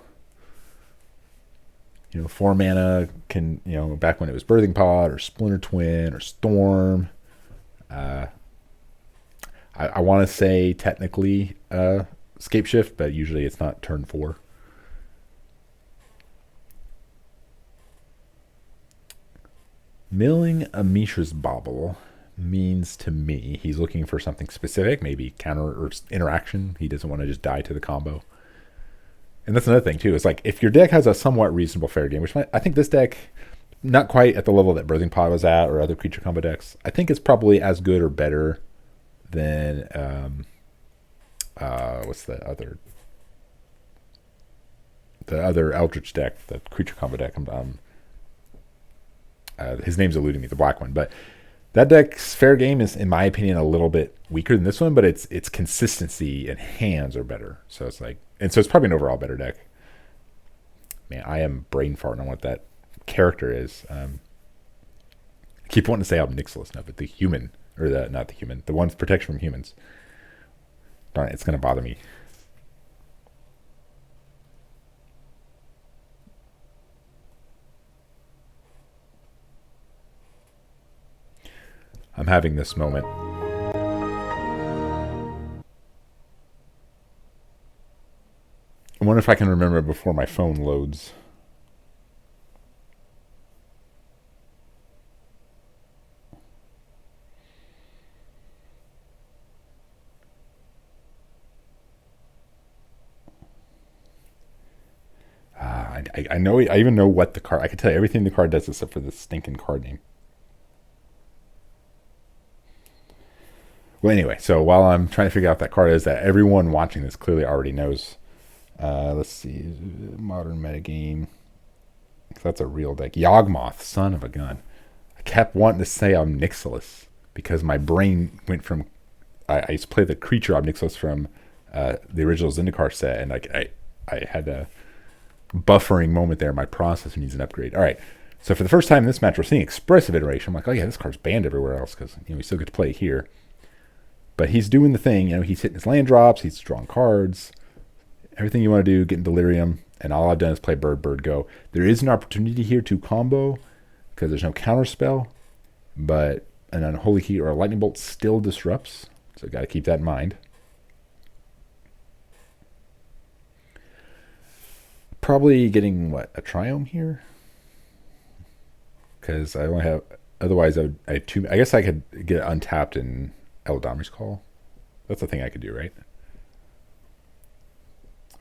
4 mana can, back when it was Birthing Pod or Splinter Twin or Storm. I want to say technically Scape Shift, but usually it's not turn 4. Milling a Mishra's Bauble means to me he's looking for something specific, maybe counter or interaction. He doesn't want to just die to the combo. And that's another thing too. It's like if your deck has a somewhat reasonable fair game, which I think this deck, not quite at the level that Birthing Pod was at or other creature combo decks, I think it's probably as good or better than what's the other Eldritch deck, the creature combo deck. His name's eluding me, the black one, but that deck's fair game is, in my opinion, a little bit weaker than this one, but its consistency and hands are better. So it's like, and so it's probably an overall better deck. Man, I am brain farting on what that character is. I keep wanting to say Nixilis now, but the human, or not the human, the one with protection from humans. Darn it, it's going to bother me. I'm having this moment. I wonder if I can remember before my phone loads. I know. I even know what the card. I can tell you everything the card does except for the stinking card name. Well, anyway, so while I'm trying to figure out what that card is that everyone watching this clearly already knows. Let's see. Modern metagame. That's a real deck. Yawgmoth, son of a gun. I kept wanting to say Nixilis because my brain went from... I used to play the creature Nixilis from the original Zendikar set, and I had a buffering moment there. My processor needs an upgrade. All right. So for the first time in this match, we're seeing expressive iteration. I'm like, oh yeah, this card's banned everywhere else because we still get to play here. But he's doing the thing. He's hitting his land drops. He's drawing cards. Everything you want to do, getting delirium. And all I've done is play bird, bird, go. There is an opportunity here to combo because there's no counter spell. But an Unholy Key or a Lightning Bolt still disrupts. So got to keep that in mind. Probably getting, a Triome here? Because I only have... Otherwise, I have 2... I guess I could get untapped in Eldami's Call. That's the thing I could do, right?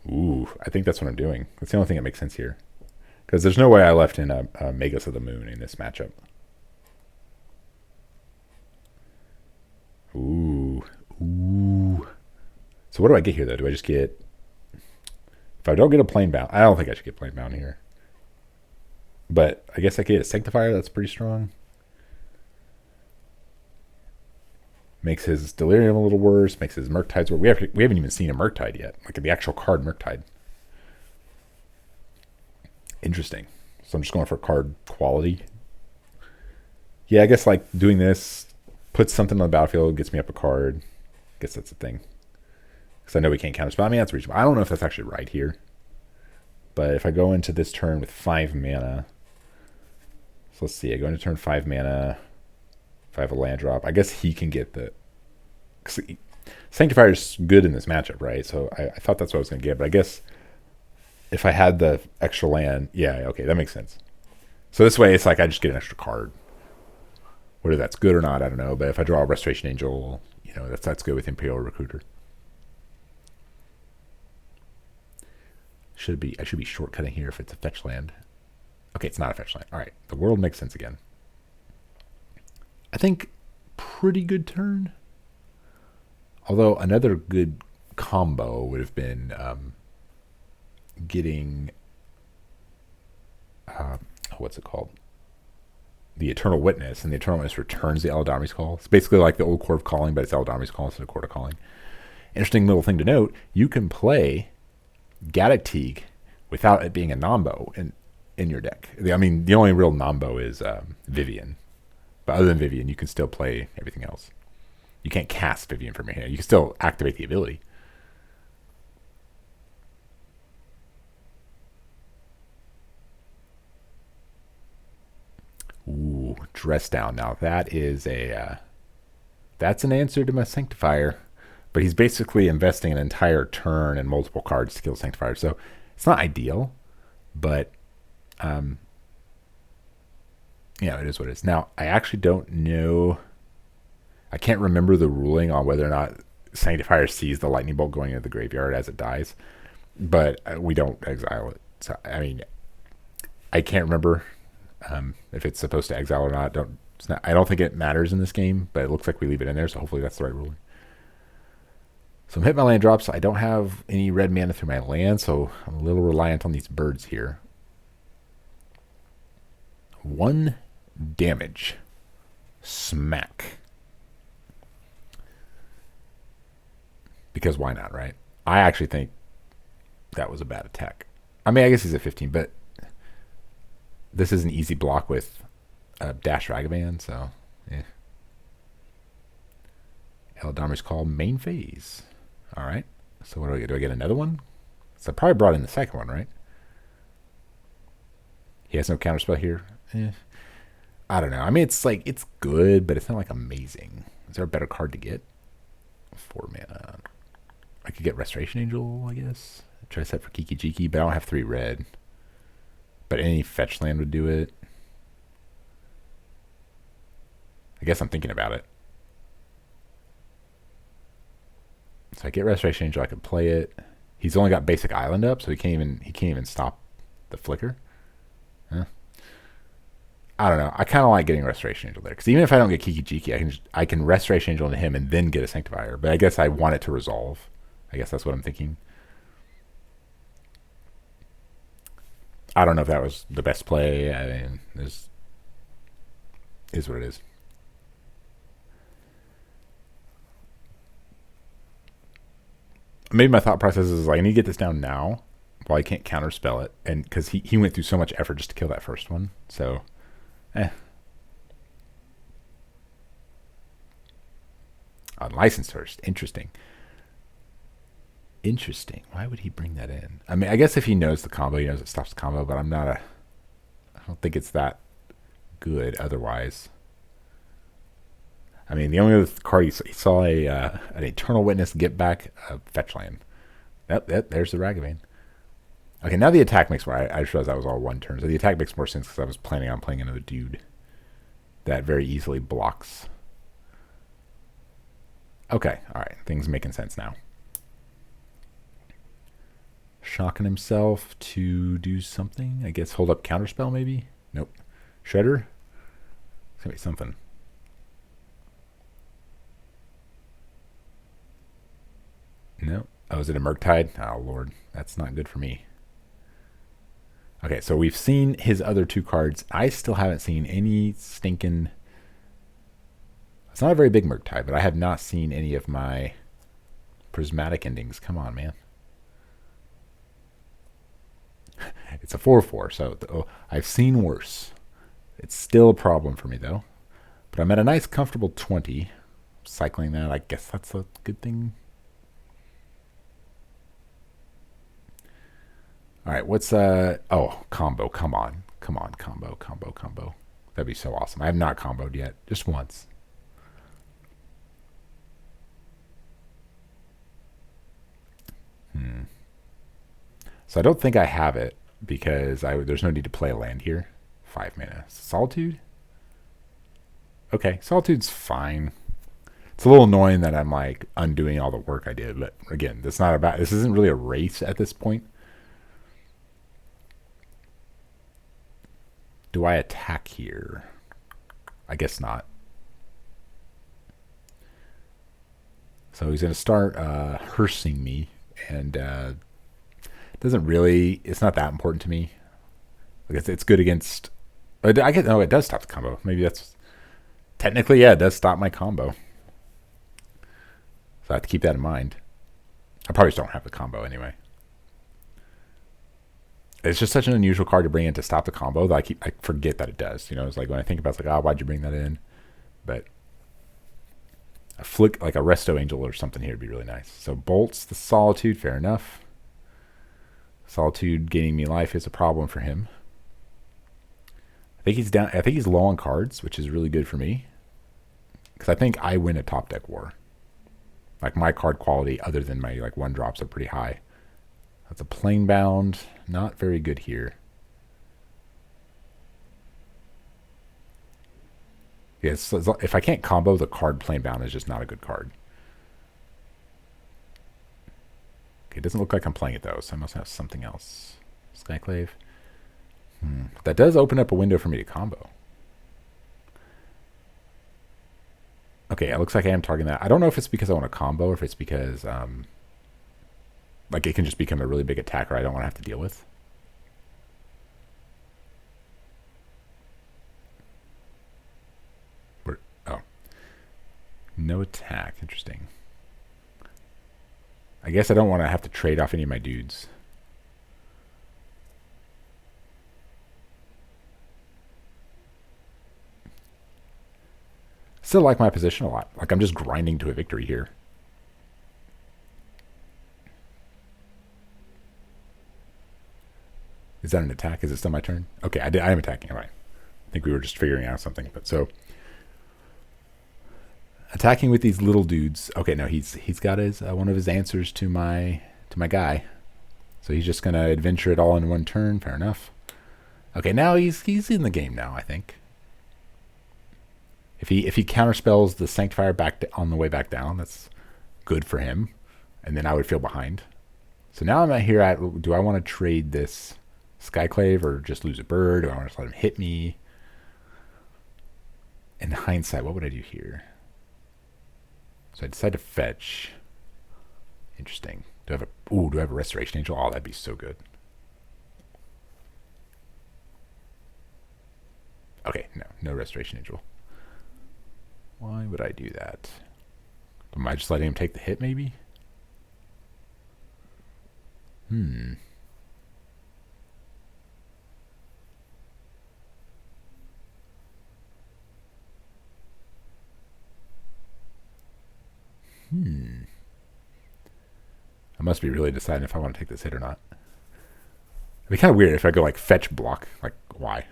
Ooh, I think that's what I'm doing. That's the only thing that makes sense here. Because there's no way I left in a Magus of the Moon in this matchup. Ooh. So what do I get here, though? Do I just get... If I don't get a Plane Bound... I don't think I should get Plane Bound here. But I guess I could get a Sanctifier. That's pretty strong. Makes his Delirium a little worse. Makes his Murktides worse. We haven't even seen a Murktide yet. Like the actual card Murktide. Interesting. So I'm just going for card quality. Yeah, I guess like doing this puts something on the battlefield, gets me up a card. I guess that's the thing. Because I know we can't counterspell. I mean, that's reasonable. I don't know if that's actually right here. But if I go into this turn with 5 mana. So let's see. I go into turn 5 mana. If I have a land drop, I guess he can get the... Sanctifier's good in this matchup, right? So I thought that's what I was going to get. But I guess if I had the extra land... Yeah, okay, that makes sense. So this way, it's like I just get an extra card. Whether that's good or not, I don't know. But if I draw a Restoration Angel, that's good with Imperial Recruiter. I should be shortcutting here if it's a fetch land. Okay, it's not a fetch land. All right, the world makes sense again. I think pretty good turn. Although another good combo would have been getting what's it called? The Eternal Witness, and the Eternal Witness returns the Eladamri's Call. It's basically like the old Court of Calling, but it's Eladamri's Call instead of Court of Calling. Interesting little thing to note, you can play Gaddock without it being a Nombo in your deck. I mean, the only real Nombo is Viven. But other than Viven, you can still play everything else. You can't cast Viven from your hand. You can still activate the ability. Ooh, Dress Down. Now that is that's an answer to my Sanctifier. But he's basically investing an entire turn and multiple cards to kill Sanctifier. So it's not ideal, but it is what it is. Now, I actually don't know. I can't remember the ruling on whether or not Sanctifier sees the lightning bolt going into the graveyard as it dies, but we don't exile it. So, I mean, I can't remember if it's supposed to exile or not. I don't think it matters in this game, but it looks like we leave it in there, so hopefully that's the right ruling. So I'm hitting my land drops. I don't have any red mana through my land, so I'm a little reliant on these birds here. 1 damage. Smack. Because why not, right? I actually think that was a bad attack. I mean, I guess he's at 15, but this is an easy block with Dash Ragavan, so yeah. Eladamri's Call, main phase. All right. So what do I get? Do I get another one? So I probably brought in the second one, right? He has no counterspell here. I don't know. I mean, it's good, but it's not like amazing. Is there a better card to get? 4 mana. I could get Restoration Angel, I guess. Try to set for Kiki Jiki, but I don't have 3 red. But any fetch land would do it. I guess I'm thinking about it. So I get Restoration Angel, I could play it. He's only got basic island up, so he can't even stop the flicker. Huh? I don't know. I kind of like getting Restoration Angel there, because even if I don't get Kiki Jiki, I can Restoration Angel into him and then get a Sanctifier. But I guess I want it to resolve. I guess that's what I'm thinking. I don't know if that was the best play. I mean, this is what it is. Maybe my thought process is like, I need to get this down now while I can't counterspell it. And because he went through so much effort just to kill that first one. So, Unlicensed Thirst. Interesting. Why would he bring that in? I mean, I guess if he knows the combo, he knows it stops the combo, but I don't think it's that good otherwise. I mean, the only other card he saw an Eternal Witness get back a fetch land. Yep, there's the Ragavan. Okay, now the attack makes more. I just realized that was all 1 turn. So the attack makes more sense because I was planning on playing another dude that very easily blocks. Okay, all right. Things making sense now. Shocking himself to do something. I guess hold up counterspell maybe? Nope. Shredder? It's going to be something. No. Oh, is it a Murktide? Oh, Lord. That's not good for me. Okay, so we've seen his other 2 cards. I still haven't seen any stinking... It's not a very big Murktide, but I have not seen any of my prismatic endings. Come on, man. It's a 4/4, so I've seen worse. It's still a problem for me, though. But I'm at a nice, comfortable 20. Cycling that, I guess that's a good thing. All right, what's combo? Come on, combo. That'd be so awesome. I have not comboed yet, just once. So I don't think I have it because there's no need to play a land here. 5 mana. Solitude? Okay, Solitude's fine. It's a little annoying that I'm like undoing all the work I did, but again, this isn't really a race at this point. Do I attack here? I guess not. So he's going to start hearsing me, and doesn't really. It's not that important to me. Like it's good against. I get. No, it does stop the combo. Maybe that's technically, yeah, it does stop my combo. So I have to keep that in mind. I probably just don't have the combo anyway. It's just such an unusual card to bring in to stop the combo that I forget that it does. You know, it's like when I think about it, it's like, oh, why'd you bring that in? But a flick, like a Resto Angel or something here would be really nice. So bolts the Solitude, fair enough. Solitude gaining me life is a problem for him. I think he's down. I think he's low on cards, which is really good for me. Because I think I win a top deck war. Like my card quality, other than my like 1-drops, are pretty high. That's a plain bound. Not very good here. Yes, if I can't combo the card, plain bound is just not a good card. Okay, it doesn't look like I'm playing it though, so I must have something else. Skyclave. That does open up a window for me to combo. Okay, it looks like I am targeting that. I don't know if it's because I want to combo or if it's because like it can just become a really big attacker I don't want to have to deal with. Oh. No attack. Interesting. I guess I don't want to have to trade off any of my dudes. Still like my position a lot. Like I'm just grinding to a victory here. Is that an attack? Is it still my turn? Okay, I am attacking. All right. I think we were just figuring out something. But so attacking with these little dudes. Okay, no, he's got his one of his answers to my guy. So he's just gonna adventure it all in one turn. Fair enough. Okay, now he's in the game now. I think. If he counterspells the Sanctifier back on the way back down, that's good for him. And then I would feel behind. So now I'm here at, do I want to trade this Skyclave or just lose a bird? Do I want to let him hit me? In hindsight, what would I do here? So I decide to fetch. Interesting. Do I have a Restoration Angel? Oh, that'd be so good. Okay, no Restoration Angel. Why would I do that? Am I just letting him take the hit, maybe? I must be really deciding if I want to take this hit or not. It'd be kind of weird if I go like fetch block. Like, why?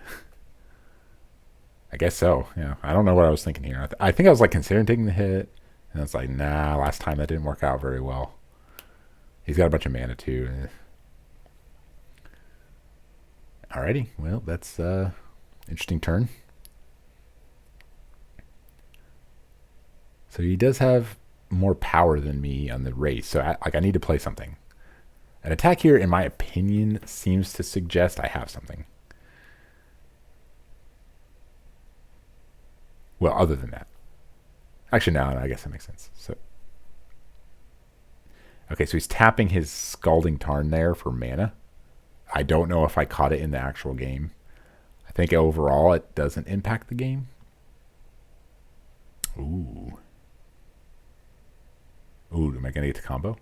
I guess so. Yeah, I don't know what I was thinking here. I think I was like considering taking the hit, and it's like, nah. Last time that didn't work out very well. He's got a bunch of mana too. Alrighty, well that's interesting turn. So he does have more power than me on the race. So I need to play something. An attack here, in my opinion, seems to suggest I have something. Well, other than that. Actually, no, I guess that makes sense. So, okay, so he's tapping his Scalding Tarn there for mana. I don't know if I caught it in the actual game. I think overall it doesn't impact the game. Ooh, am I going to get to combo?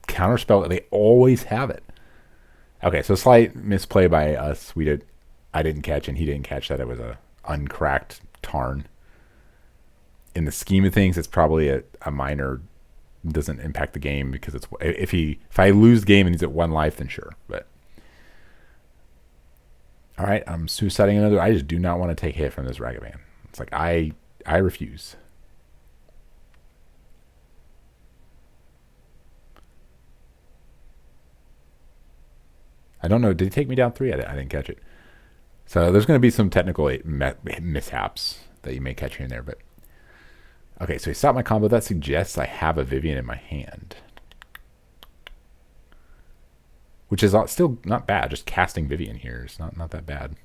Counterspell, they always have it. Okay, so slight misplay by us. I didn't catch and he didn't catch that it was a uncracked Tarn. In the scheme of things, it's probably a minor, doesn't impact the game because it's if I lose the game and he's at 1 life, then sure. But all right, I'm suiciding another. I just do not want to take a hit from this Ragavan. It's like I refuse. I don't know. Did he take me down 3? I didn't catch it. So there's going to be some technical mishaps that you may catch here and there. But okay, so he stopped my combo. That suggests I have a Viven in my hand, which is still not bad. Just casting Viven here is not that bad.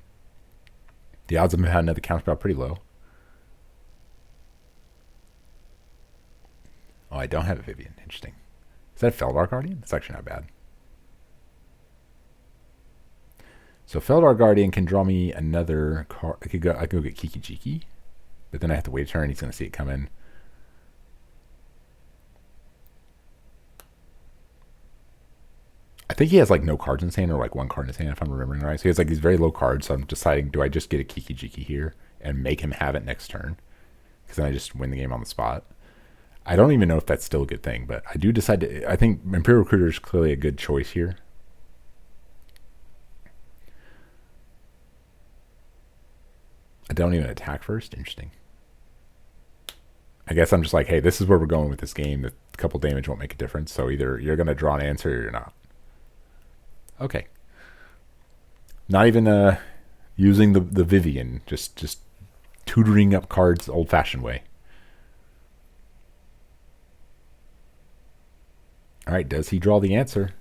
The odds of him having another counterspell are pretty low. Oh, I don't have a Viven. Interesting. Is that Feldar Guardian? That's actually not bad. So Feldar Guardian can draw me another card. I could go get Kiki Jiki, but then I have to wait a turn. He's going to see it come in. I think he has like no cards in his hand or like one card in his hand if I'm remembering right. So he has like these very low cards. So I'm deciding, do I just get a Kiki Jiki here and make him have it next turn? Because then I just win the game on the spot. I don't even know if that's still a good thing, but I do decide to. I think Imperial Recruiter is clearly a good choice here. I don't even attack first. Interesting. I guess I'm just like, hey, this is where we're going with this game. A couple damage won't make a difference. So either you're going to draw an answer or you're not. Okay. Not even using the Viven. Just tutoring up cards the old-fashioned way. All right, does he draw the answer?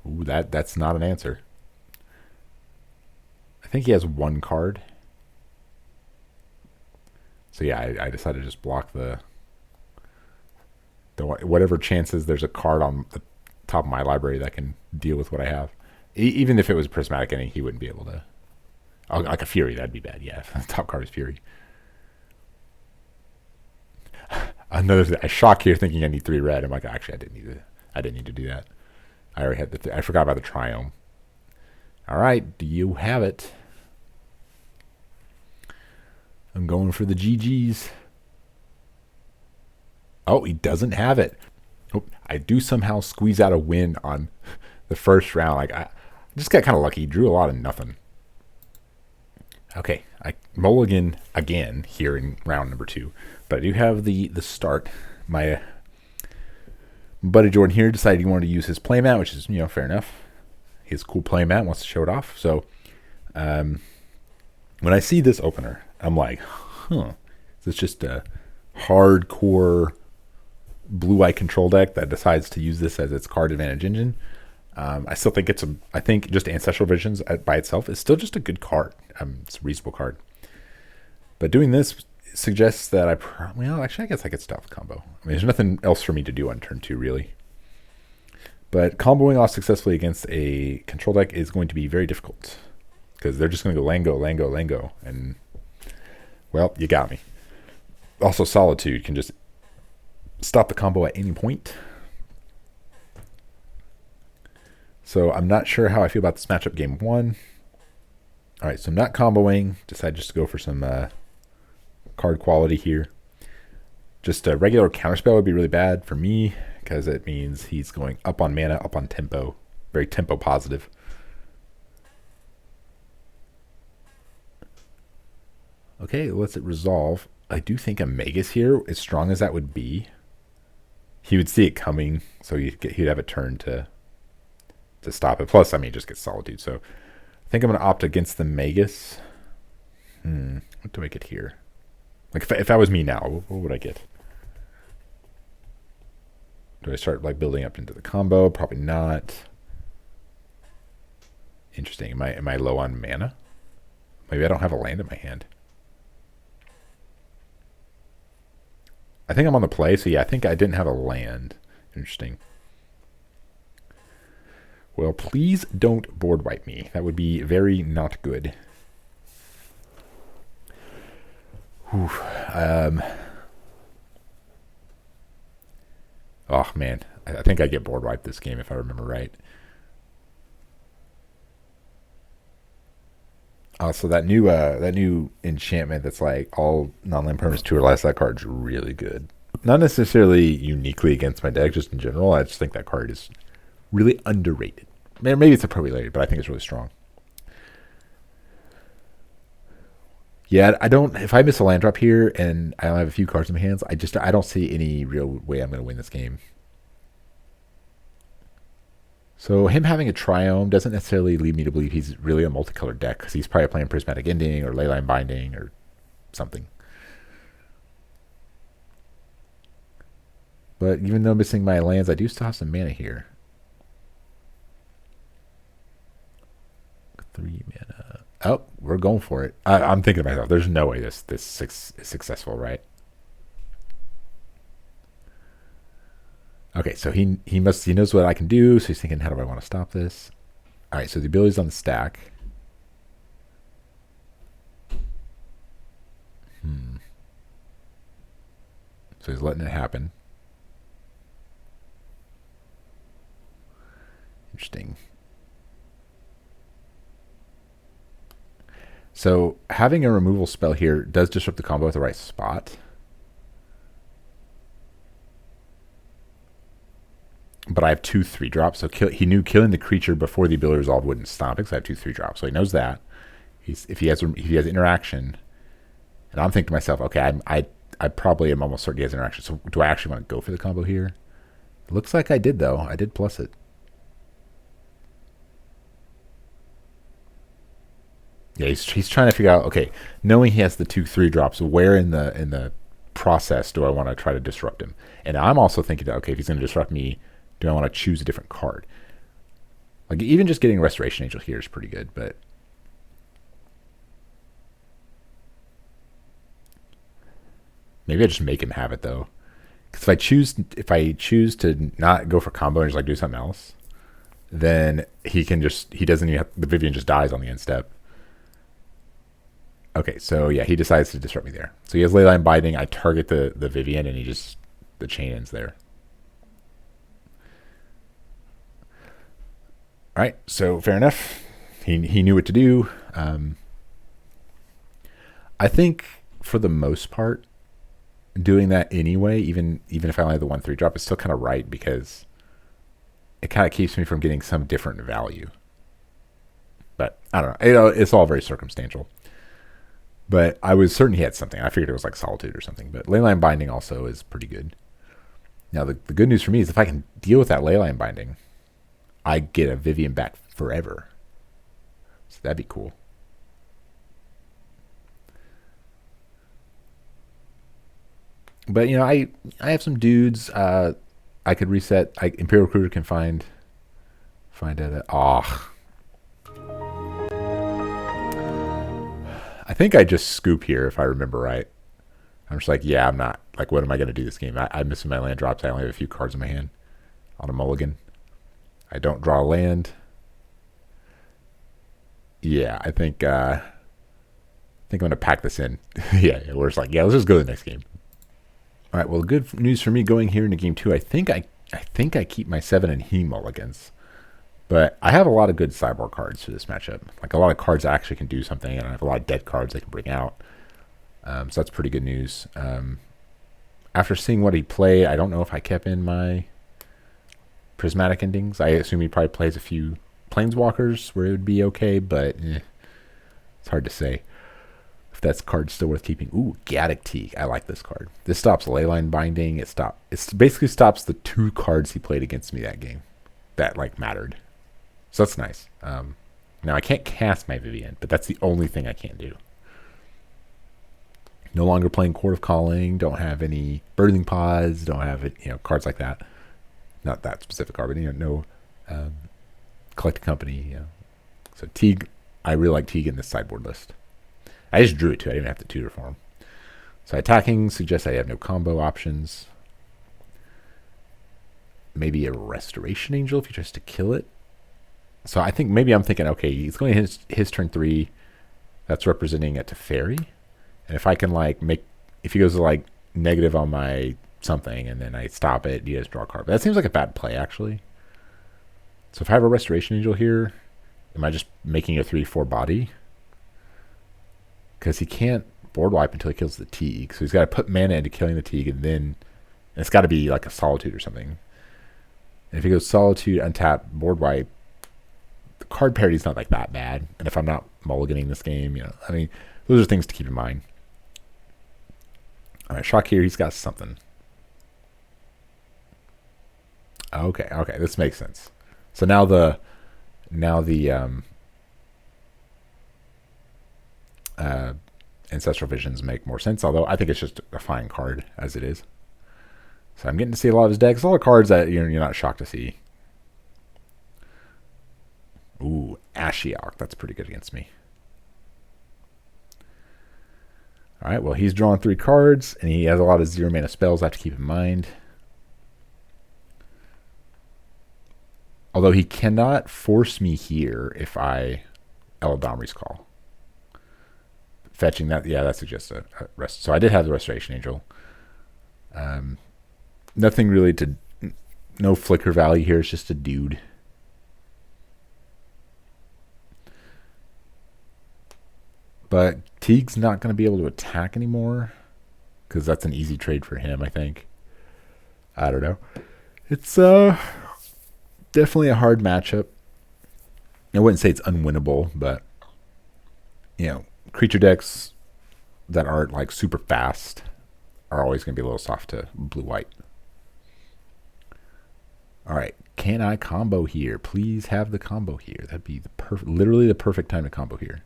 Ooh, that's not an answer. I think he has one card. So yeah, I decided to just block the whatever chances there's a card on the top of my library that can deal with what I have. Even if it was Prismatic Ending, he wouldn't be able to. Oh, like a Fury, that'd be bad. Yeah, if the top card is Fury. Another I shock here thinking I need 3 red. I'm like, actually, I didn't need to do that. I already had I forgot about the Triome. All right, do you have it? I'm going for the GGs. Oh, he doesn't have it. Oh, I do somehow squeeze out a win on the first round. Like I just got kind of lucky. He drew a lot of nothing. Okay, I mulligan again here in round number 2. But I do have the start. My buddy Jordan here decided he wanted to use his playmat, which is, fair enough. His cool playmat, wants to show it off. So when I see this opener, I'm like, is this just a hardcore blue-eye control deck that decides to use this as its card advantage engine? I still think I think just Ancestral Visions by itself is still just a good card. It's a reasonable card. But doing this suggests that actually I guess I could stop the combo. I mean, there's nothing else for me to do on turn 2, really. But comboing off successfully against a control deck is going to be very difficult. Because they're just going to go Lango, Lango, Lango. And, well, you got me. Also, Solitude can just stop the combo at any point. So I'm not sure how I feel about this matchup game 1. All right, so I'm not comboing. Decided just to go for some card quality here. Just a regular counterspell would be really bad for me because it means he's going up on mana, up on tempo. Very tempo positive. Okay, let's it resolve. I do think a Magus here, as strong as that would be, he would see it coming, so he'd have a turn to stop it. Plus, just get Solitude. So I think I'm going to opt against the Magus. What do I get here? Like if I was me now, what would I get? Do I start building up into the combo? Probably not. Interesting. Am I low on mana? Maybe I don't have a land in my hand. I think I'm on the play, so yeah, I think I didn't have a land. Interesting. Well, please don't board wipe me. That would be very not good. Whew. Oh man, I think I get board wiped this game if I remember right. So that new enchantment that's like all non-land permanents 2 or less, that card's really good. Not necessarily uniquely against my deck, just in general. I just think that card is really underrated. Maybe it's appropriately, but I think it's really strong. Yeah, I don't. If I miss a land drop here and I don't have a few cards in my hands, I don't see any real way I'm going to win this game. So him having a Triome doesn't necessarily lead me to believe he's really a multicolored deck, because he's probably playing Prismatic Ending or Leyline Binding or something. But even though missing my lands, I do still have some mana here. 3 mana. Oh, we're going for it. I'm thinking to myself, there's no way this is successful, right? Okay, so he knows what I can do, so he's thinking, how do I want to stop this? All right, so the ability's on the stack. So he's letting it happen. Interesting. So having a removal spell here does disrupt the combo at the right spot. But I have 2/3 drops, so he knew killing the creature before the ability resolve wouldn't stop it because I have 2/3 drops, so he knows that. If he has interaction, and I'm thinking to myself, okay, I probably am almost certain he has interaction. So do I actually want to go for the combo here? Looks like I did though. I did plus it. Yeah, he's trying to figure out. Okay, knowing he has the 2/3 drops, where in the process do I want to try to disrupt him? And I'm also thinking that, okay, if he's going to disrupt me, do I want to choose a different card? Like even just getting Restoration Angel here is pretty good, but maybe I just make him have it though. Because if I choose to not go for combo and just like do something else, then he doesn't even have, the Vivian just dies on the end step. Okay, so yeah, he decides to disrupt me there. So he has Leyline Binding. I target the Vivian, and the chain ends there. All right, so fair enough. He knew what to do. I think for the most part, doing that anyway, even if I only have the 1/3 drop, is still kind of right because it kind of keeps me from getting some different value. But I don't know. It's all very circumstantial. But I was certain he had something. I figured it was like Solitude or something. But Leyline Binding also is pretty good. Now, the good news for me is if I can deal with that Leyline Binding, I get a Vivian back forever. So that'd be cool. But, I have some dudes. I could reset. Imperial Recruiter can find it. I think I just scoop here if I remember right. I'm just like, yeah, I'm not. Like, what am I going to do this game? I'm missing my land drops. I only have a few cards in my hand on a mulligan. I don't draw a land. Yeah, I think I'm going to pack this in. Yeah, we're just like, yeah, let's just go to the next game. All right, well, good news for me going here into game 2. I think I keep my 7 and he mulligans. But I have a lot of good sideboard cards for this matchup. Like a lot of cards that actually can do something, and I have a lot of dead cards I can bring out. So that's pretty good news. After seeing what he played, I don't know if I kept in my prismatic endings. I assume he probably plays a few planeswalkers where it would be okay, but it's hard to say if that's card still worth keeping. Ooh, Gaddock Teague. I like this card. This stops Leyline Binding. It basically stops the 2 cards he played against me that game that like mattered. So that's nice. Now I can't cast my Vivian, but that's the only thing I can't do. No longer playing Court of Calling. Don't have any Birthing Pods. Don't have it. Cards like that. Not that specific card, but no Collect Company. So Teague, I really like Teague in this sideboard list. I just drew it too. I didn't have to tutor for him. So attacking suggests I have no combo options. Maybe a Restoration Angel if he tries to kill it. So I think maybe I'm thinking, okay, he's going to his turn 3. That's representing a Teferi. And if I can if he goes to negative on my something and then I stop it, he has draw a card. But that seems like a bad play actually. So if I have a Restoration Angel here, am I just making a 3/4 body? Because he can't board wipe until he kills the Teague. So he's got to put mana into killing the Teague, and it's got to be like a Solitude or something. And if he goes Solitude, untap, board wipe, the card parity is not like that bad. And if I'm not mulliganing this game, those are things to keep in mind. All right, Shock here, he's got something. Okay, this makes sense. So now the Ancestral Visions make more sense, although I think it's just a fine card as it is. So I'm getting to see a lot of his decks, a lot of cards that you're not shocked to see. Ooh, Ashiok, that's pretty good against me. All right, well, he's drawn 3 cards, and he has a lot of 0 mana spells I have to keep in mind. Although he cannot force me here if I Eladamri's Call. Fetching that, yeah, that suggests a rest. So I did have the Restoration Angel. Nothing really to, no flicker value here. It's just a dude. But Teague's not going to be able to attack anymore because that's an easy trade for him, I think. I don't know. It's definitely a hard matchup. I wouldn't say it's unwinnable, but you know, creature decks that aren't like super fast are always going to be a little soft to blue-white. All right, can I combo here? Please have the combo here. That'd be the literally the perfect time to combo here.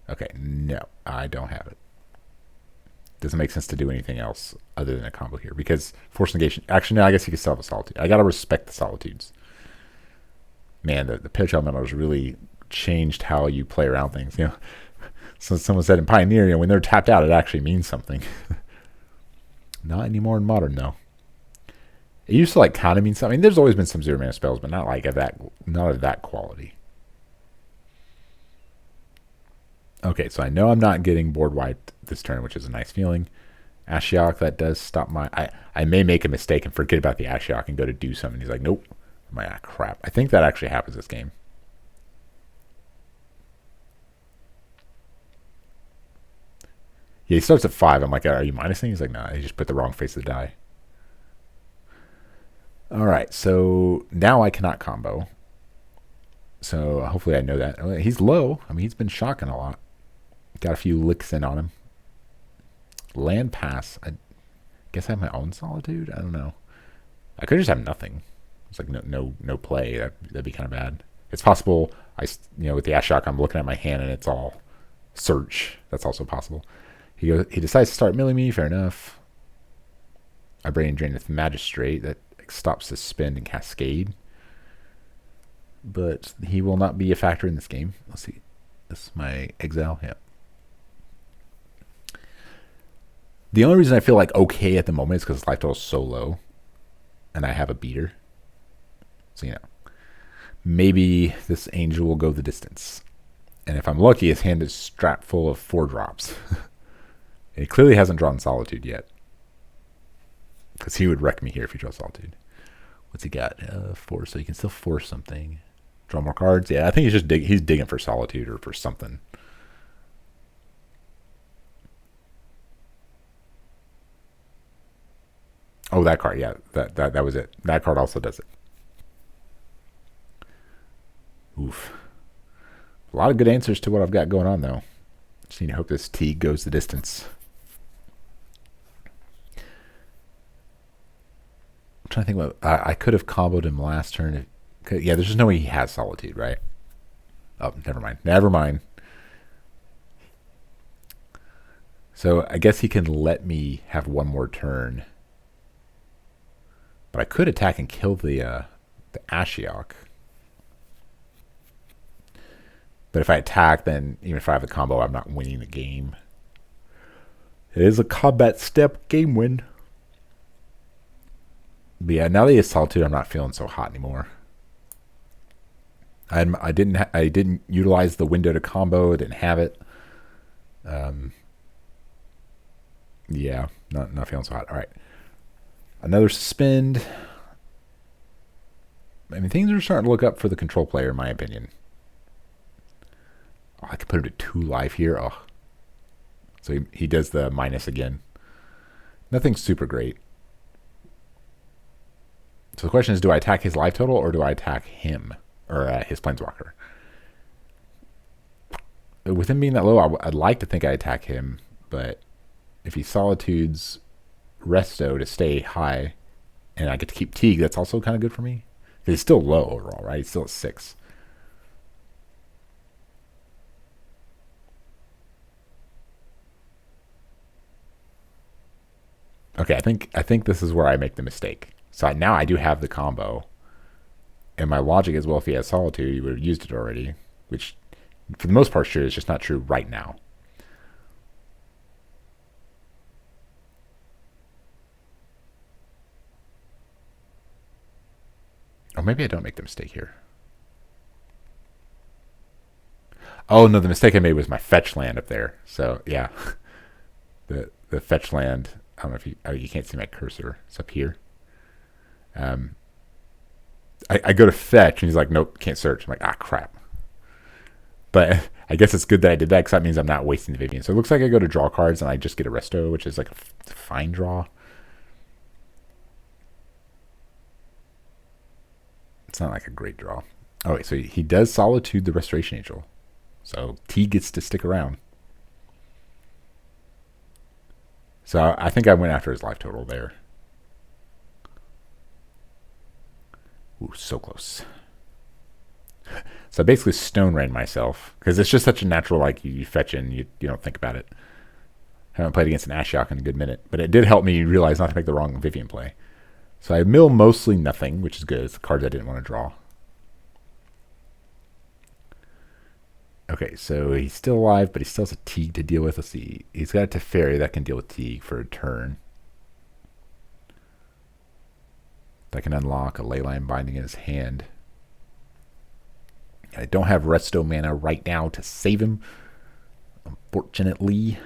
Okay, no, I don't have it. Doesn't make sense to do anything else other than a combo here because force negation. Actually, no, I guess you can still have a solitude. I gotta respect the solitudes. Man, the pitch elemental has really changed how you play around things. You know, so someone said in Pioneer, you know, when they're tapped out, it actually means something. Not anymore in Modern, though. It used to like kind of mean something. I mean, there's always been some 0-mana spells, but not like not of that quality. Okay, so I know I'm not getting board wiped this turn, which is a nice feeling. Ashiok, that does stop my... I may make a mistake and forget about the Ashiok and go to do something. He's like, nope. I'm like, ah, crap. I think that actually happens this game. Yeah, he starts at 5. I'm like, are you minusing? He's like, nah, he just put the wrong face of the die. All right, so now I cannot combo. So hopefully I know that. He's low. I mean, he's been shocking a lot. Got a few licks in on him. Land pass. I guess I have my own solitude. I don't know. I could just have nothing. It's like no play. That'd be kind of bad. It's possible. With the Ashiok, I'm looking at my hand and it's all search. That's also possible. He decides to start milling me. Fair enough. I brain drain with Magistrate. That stops the spin and Cascade. But he will not be a factor in this game. Let's see. This is my exile. Yeah. The only reason I feel like okay at the moment is because his life total is so low. And I have a beater. So, maybe this angel will go the distance. And if I'm lucky, his hand is strapped full of 4-drops. And he clearly hasn't drawn Solitude yet. Because he would wreck me here if he draws Solitude. What's he got? 4, so he can still force something. Draw more cards. Yeah, I think he's digging for Solitude or for something. Oh, that card. Yeah, that was it. That card also does it. Oof. A lot of good answers to what I've got going on, though. Just need to hope this T goes the distance. I'm trying to think about... I could have comboed him last turn. Yeah, there's just no way he has Solitude, right? Oh, never mind. Never mind. So I guess he can let me have one more turn. But I could attack and kill the Ashiok. But if I attack, then even if I have the combo, I'm not winning the game. It is a combat step game win. But yeah, now that he has Solitude, I'm not feeling so hot anymore. I didn't utilize the window to combo. I didn't have it. Yeah, not feeling so hot. All right. Another suspend. I mean, things are starting to look up for the control player, in my opinion. Oh, I can put him to 2 life here. Oh. So he does the minus again. Nothing super great. So the question is, do I attack his life total or do I attack him or his Planeswalker? With him being that low, I'd like to think I attack him, but if he Solitudes Resto to stay high and I get to keep Teague, that's also kind of good for me. Because he's still low overall, right? He's still at 6. Okay, I think this is where I make the mistake. So now I do have the combo. And my logic is, well, if he has Solitude, he would have used it already. Which, for the most part, sure, is just not true right now. Oh, maybe I don't make the mistake here. Oh, no, the mistake I made was my fetch land up there. So, yeah. The fetch land, I don't know if you, oh, you can't see my cursor. It's up here. I go to fetch, and he's like, nope, can't search. I'm like, ah, crap. But I guess it's good that I did that because that means I'm not wasting the Vivian. So it looks like I go to draw cards, and I just get a resto, which is like a fine draw. It's not like a great draw. Oh, wait, so he does Solitude the Restoration Angel. So T gets to stick around. So I think I went after his life total there. Ooh, so close. So I basically stone ran myself because it's just such a natural, like you fetch in, you don't think about it. I haven't played against an Ashiok in a good minute, but it did help me realize not to make the wrong Vivian play. So I mill mostly nothing, which is good. It's the cards I didn't want to draw. Okay, so he's still alive, but he still has a Teague to deal with. Let's see. He's got a Teferi that can deal with Teague for a turn. That can unlock a Leyline Binding in his hand. I don't have Resto mana right now to save him, unfortunately.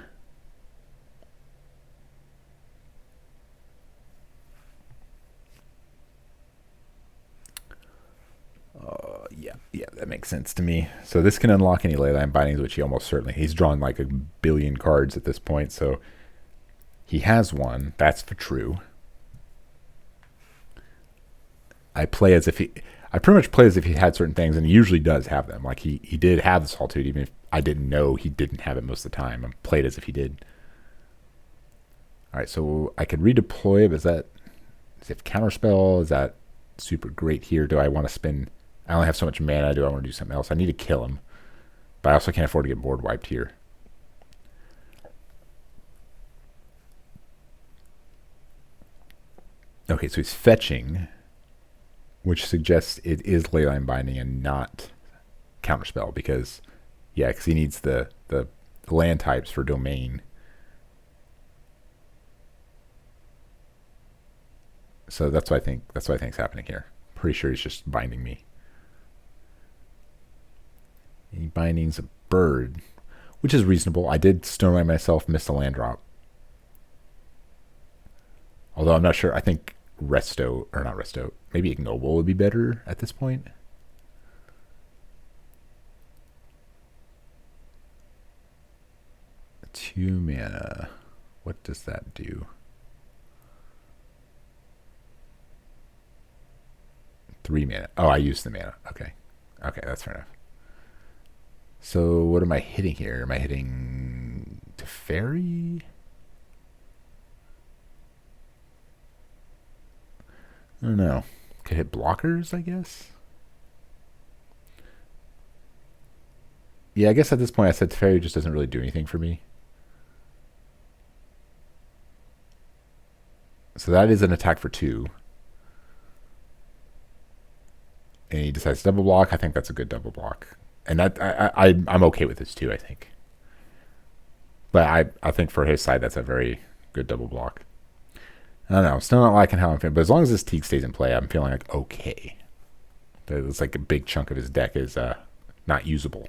Yeah, that makes sense to me. So this can unlock any Leyline Bindings, which he almost certainly... He's drawn like a billion cards at this point, so he has one. That's for true. I play as if he... I pretty much play as if he had certain things, and he usually does have them. Like, he did have the Solitude, even if I didn't know he didn't have it most of the time. I played as if he did. Alright, so I could redeploy, but is it Counterspell? Is that super great here? Do I want to spend... I only have so much mana. Do I want to do something else? I need to kill him. But I also can't afford to get board wiped here. Okay, so he's fetching, which suggests it is Leyline Binding and not Counterspell. Because he needs the land types for domain. So that's what I think. That's what I think is happening here. Pretty sure he's just binding me. He bindings a bird, which is reasonable. I did stone myself, miss a land drop. Although I'm not sure. I think Resto, or not Resto, maybe Ignoble would be better at this point. Two mana. What does that do? 3 mana. Oh, I used the mana. Okay. Okay, that's fair enough. So what am I hitting here? Am I hitting Teferi? I don't know. Could hit blockers, I guess? Yeah, I guess at this point I said Teferi just doesn't really do anything for me. So that is an attack for 2. And he decides to double block. I think that's a good double block. And I'm okay with this too, I think. But I think for his side, that's a very good double block. I don't know. I'm still not liking how I'm feeling. But as long as this Teague stays in play, I'm feeling like okay. But it's like a big chunk of his deck is not usable.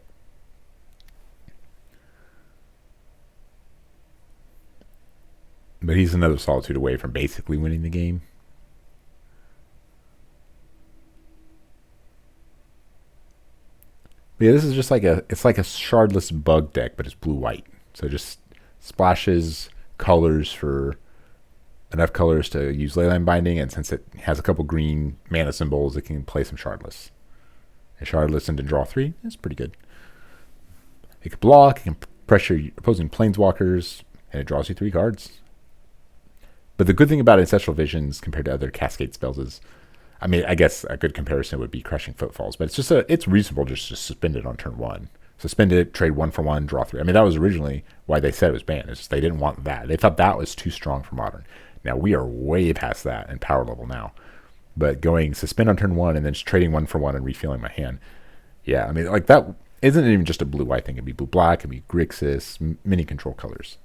But he's another Solitude away from basically winning the game. But yeah, this is just like it's like a shardless bug deck, but it's blue-white. So it just splashes colors for enough colors to use Leyline Binding, and since it has a couple green mana symbols, it can play some shardless. And shardless into draw 3 is pretty good. It can block, it can pressure opposing planeswalkers, and it draws you 3 cards. But the good thing about Ancestral Visions compared to other Cascade spells is, I mean, I guess a good comparison would be Crushing Footfalls, but it's reasonable just to suspend it on turn 1. Suspend it, trade 1 for 1, draw 3. I mean, that was originally why they said it was banned. It's just they didn't want that. They thought that was too strong for Modern. Now, we are way past that in power level now. But going suspend on turn 1 and then just trading 1 for 1 and refilling my hand. Yeah, I mean, like that isn't even just a blue-white thing. It could be blue-black, it could be Grixis, many control colors.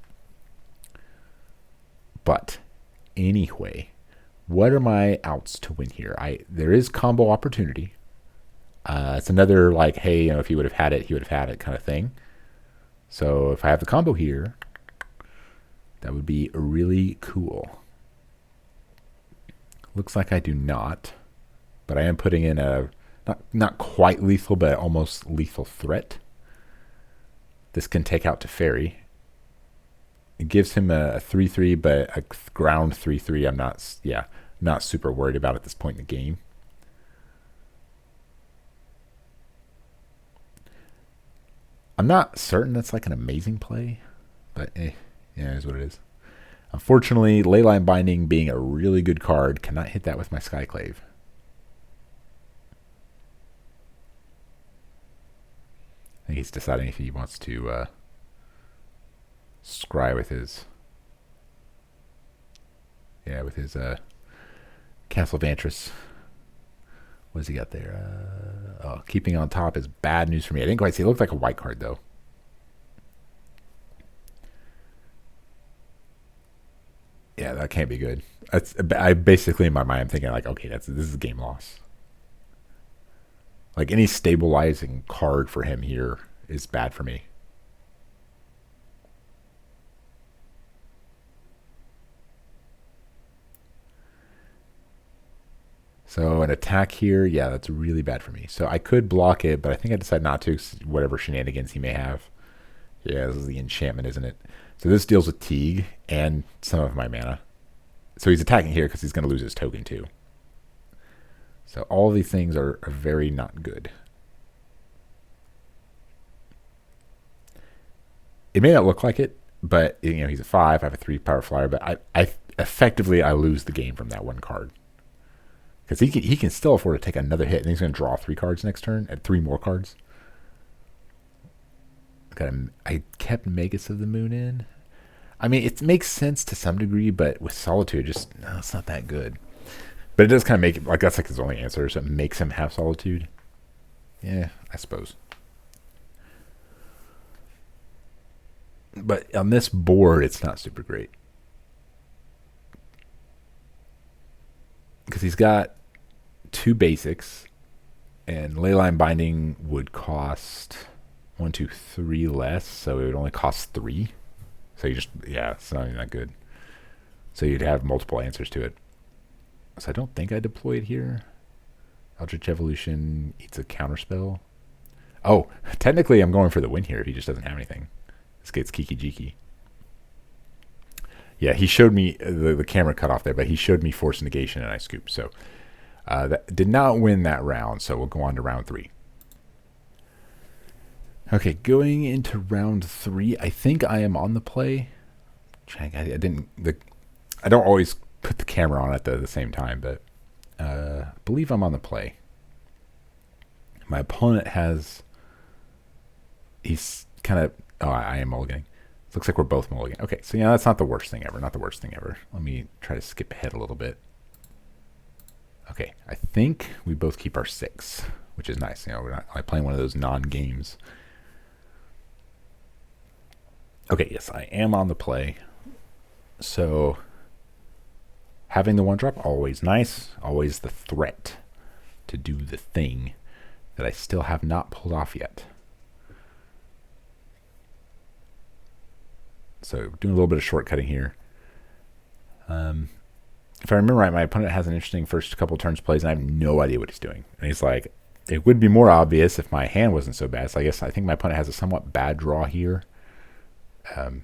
But anyway, what are my outs to win here? There is combo opportunity. It's another like, hey, if he would have had it, he would have had it kind of thing. So if I have the combo here, that would be really cool. Looks like I do not, but I am putting in a not quite lethal, but almost lethal threat. This can take out Teferi. It gives him a 3/3, but a ground 3/3. I'm not super worried about at this point in the game. I'm not certain that's like an amazing play, but yeah, it is what it is. Unfortunately, Leyline Binding being a really good card, cannot hit that with my Skyclave. I think he's deciding if he wants to scry with his Castle Vantress. What does he got there? Keeping on top is bad news for me. I didn't quite see. It looked like a white card though. Yeah, that can't be good. I basically in my mind I'm thinking like, okay, this is a game loss. Like any stabilizing card for him here is bad for me. So an attack here, yeah, that's really bad for me. So I could block it, but I think I decided not to, whatever shenanigans he may have. Yeah, this is the enchantment, isn't it? So this deals with Teague and some of my mana. So he's attacking here because he's going to lose his token too. So all these things are very not good. It may not look like it, but he's a 5. I have a 3 power flyer, but I effectively lose the game from that one card. Because he can still afford to take another hit, and he's going to draw 3 cards next turn, and 3 more cards. I kept Magus of the Moon in. I mean, it makes sense to some degree, but with Solitude, it's not that good. But it does kind of make it, like, that's like his only answer, so it makes him have Solitude. Yeah, I suppose. But on this board, it's not super great. Because he's got 2 basics, and Leyline Binding would cost 1, 2, 3 less, so it would only cost 3. So it's not even that good. So you'd have multiple answers to it. So I don't think I deploy it here. Eldritch Evolution eats a counterspell. Oh, technically I'm going for the win here if he just doesn't have anything. This gets Kiki Jiki. Yeah, he showed me, the camera cut off there, but he showed me Force Negation and I scooped. So that did not win that round, so we'll go on to round 3. Okay, going into round 3, I think I am on the play. I don't always put the camera on at the same time, but I believe I'm on the play. My opponent he's kind of, I am mulliganing. Looks like we're both mulliganing. Okay, so that's not the worst thing ever. Not the worst thing ever. Let me try to skip ahead a little bit. Okay, I think we both keep our 6, which is nice. We're not like playing one of those non-games. Okay, yes, I am on the play. So having the 1-drop, always nice. Always the threat to do the thing that I still have not pulled off yet. So doing a little bit of shortcutting here. If I remember right, my opponent has an interesting first couple turns plays, and I have no idea what he's doing. And he's like, it would be more obvious if my hand wasn't so bad. So I think my opponent has a somewhat bad draw here. I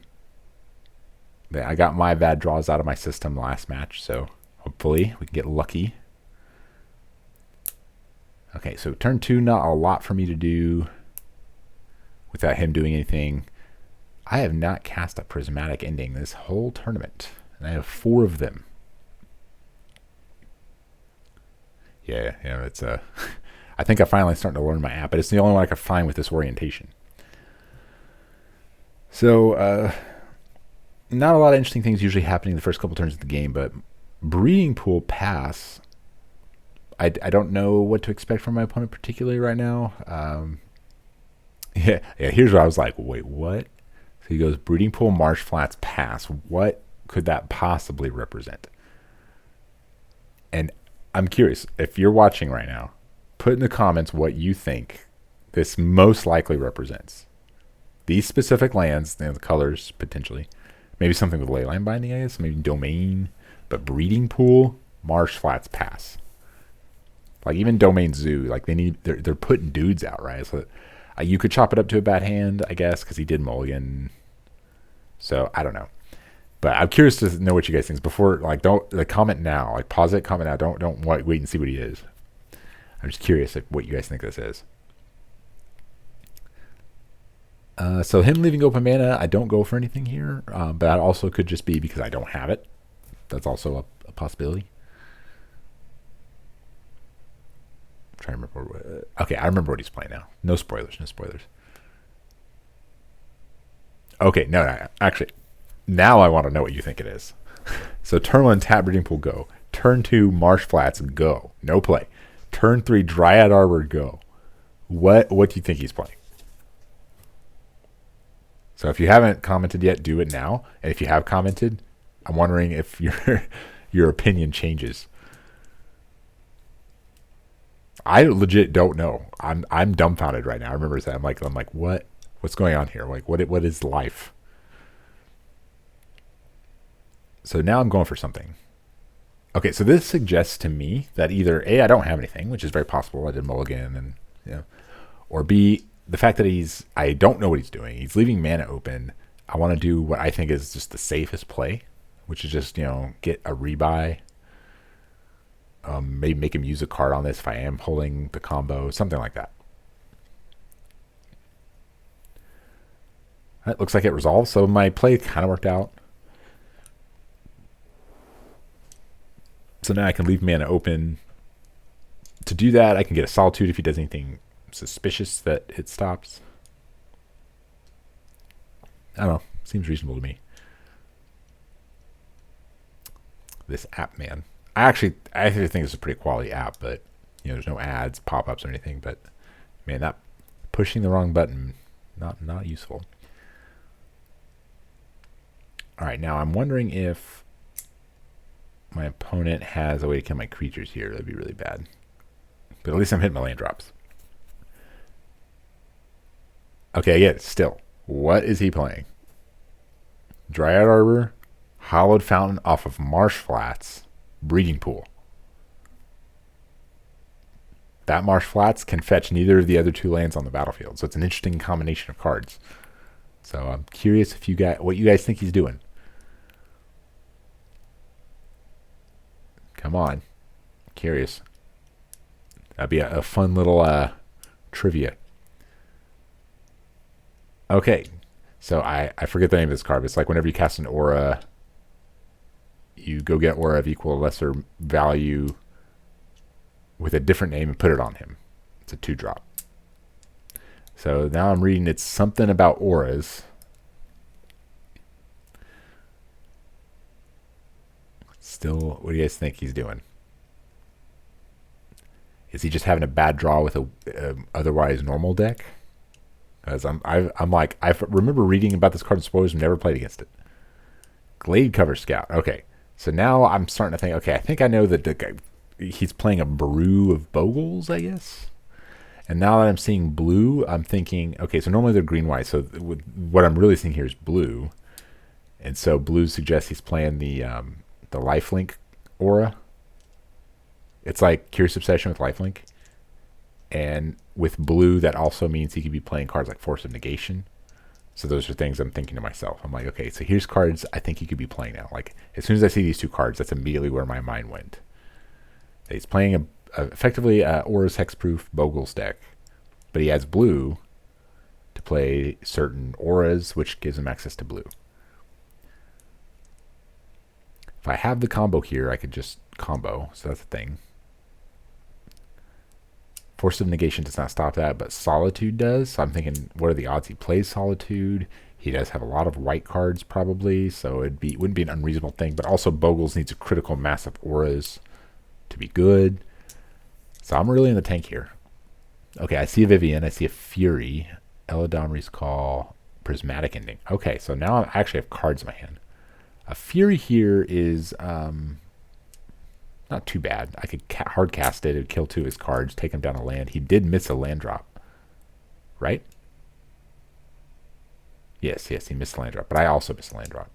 got my bad draws out of my system last match, so hopefully we can get lucky. Okay, so turn 2, not a lot for me to do without him doing anything. I have not cast a Prismatic Ending this whole tournament, and I have 4 of them. Yeah, it's I think I'm finally starting to learn my app, but it's the only one I could find with this orientation. So, not a lot of interesting things usually happening in the first couple turns of the game, but Breeding Pool pass, I don't know what to expect from my opponent particularly right now. Yeah, here's where I was like, wait, what? So he goes Breeding Pool, Marsh Flats, pass. What could that possibly represent? And I'm curious, if you're watching right now, put in the comments what you think this most likely represents. These specific lands, and the colors potentially. Maybe something with leyline binding, I guess. Maybe domain. But breeding pool, marsh flats pass. Like even domain zoo, like they're putting dudes out, right? So you could chop it up to a bad hand, I guess, because he did mulligan. So I don't know. But I'm curious to know what you guys think. Before, like, don't comment now. Like, pause it, comment now. Don't wait and see what he is. I'm just curious what you guys think this is. So him leaving open mana, I don't go for anything here. But that also could just be because I don't have it. That's also a possibility. I'm trying to remember. Okay, I remember what he's playing now. No spoilers. No spoilers. Okay, no, actually. Now I want to know what you think it is. So turn 1, tap breeding pool, go. Turn 2, marsh flats, go. No play. Turn 3, dryad arbor, go. What do you think he's playing? So if you haven't commented yet, do it now. And if you have commented, I'm wondering if your opinion changes. I legit don't know. I'm dumbfounded right now. I remember that. I'm like what's going on here? Like what is life? So now I'm going for something. Okay, so this suggests to me that either A, I don't have anything, which is very possible. I did mulligan and or B, the fact that I don't know what he's doing. He's leaving mana open. I want to do what I think is just the safest play, which is just, get a rebuy. Maybe make him use a card on this if I am pulling the combo, something like that. It looks like it resolved, so my play kind of worked out. So now I can leave mana open. To do that, I can get a Solitude if he does anything suspicious that it stops. I don't know. Seems reasonable to me. This app, man. I actually think it's a pretty quality app, but there's no ads, pop-ups, or anything. But man, that pushing the wrong button, not useful. All right, now I'm wondering if my opponent has a way to kill my creatures here. That'd be really bad. But at least I'm hitting my land drops. Okay, again, still. What is he playing? Dryad Arbor, Hallowed Fountain off of Marsh Flats, Breeding Pool. That Marsh Flats can fetch neither of the other 2 lands on the battlefield. So it's an interesting combination of cards. So I'm curious if what you guys think he's doing. Come on. I'm curious. That'd be a fun little trivia. Okay. So I forget the name of this card. But it's like whenever you cast an aura, you go get aura of equal or lesser value with a different name and put it on him. It's a 2-drop. So now I'm reading it's something about auras. Still, what do you guys think he's doing? Is he just having a bad draw with a otherwise normal deck? Because I remember reading about this card in spoilers and never played against it. Glade Cover Scout. Okay, so now I'm starting to think. Okay, I think I know that he's playing a brew of Bogles, I guess. And now that I'm seeing blue, I'm thinking, okay, so normally they're green-white. So what I'm really seeing here is blue, and so blue suggests he's playing the lifelink aura. It's like Curious Obsession with lifelink. And with blue, that also means he could be playing cards like Force of Negation. So those are things I'm thinking to myself. I'm like, okay, so here's cards I think he could be playing now. Like, as soon as I see these 2 cards, that's immediately where my mind went. He's playing effectively Aura's Hexproof Bogles deck, but he has blue to play certain auras, which gives him access to blue. If I have the combo here, I could just combo, so that's a thing. Force of Negation does not stop that, but Solitude does. So I'm thinking, what are the odds he plays Solitude? He does have a lot of white cards, probably, so it wouldn't be an unreasonable thing. But also, Bogles needs a critical mass of auras to be good. So I'm really in the tank here. Okay, I see a Vivian. I see a Fury. Eladamri's Call. Prismatic Ending. Okay, so now I actually have cards in my hand. A Fury here is... Not too bad. I could hard cast it. It would kill 2 of his cards, take him down a land. He did miss a land drop, right? Yes, he missed a land drop, but I also missed a land drop.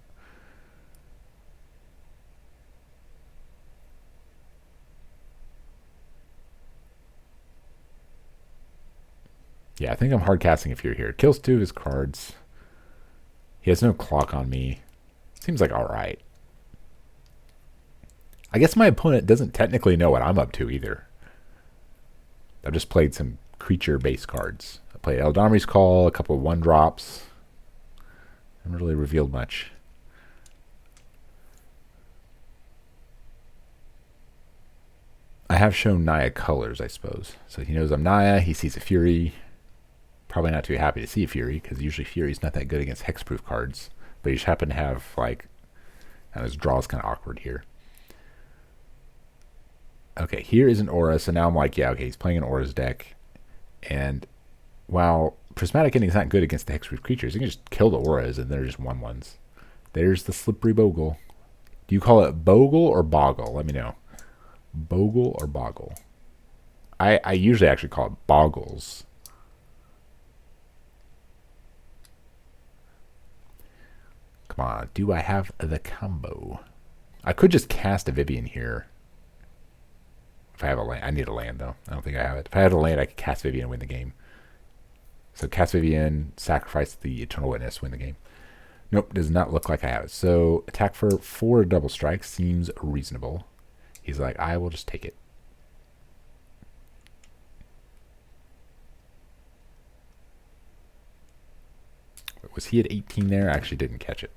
Yeah, I think I'm hard casting if you're here. Kills 2 of his cards. He has no clock on me. Seems like alright. I guess my opponent doesn't technically know what I'm up to either. I've just played some creature-based cards. I played Eldamri's Call, a couple of 1-drops. Haven't really revealed much. I have shown Naya colors, I suppose. So he knows I'm Naya. He sees a Fury. Probably not too happy to see a Fury, because usually Fury's not that good against hexproof cards. But you just happen to have, like, and his draw is kind of awkward here. Okay, here is an Aura, so now I'm like, yeah, okay, he's playing an Aura's deck. And while Prismatic Ending is not good against the hexproof creatures, you can just kill the Auras, and they're just 1/1s. There's the Slippery Bogle. Do you call it Bogle or Boggle? Let me know. Bogle or Boggle? I usually actually call it Boggles. Come on, do I have the combo? I could just cast a Vivian here. If I have a land. I need a land, though. I don't think I have it. If I had a land, I could cast Vivian and win the game. So cast Vivian, sacrifice the Eternal Witness, win the game. Nope, does not look like I have it. So attack for 4 double strikes seems reasonable. He's like, I will just take it. Was he at 18 there? I actually didn't catch it.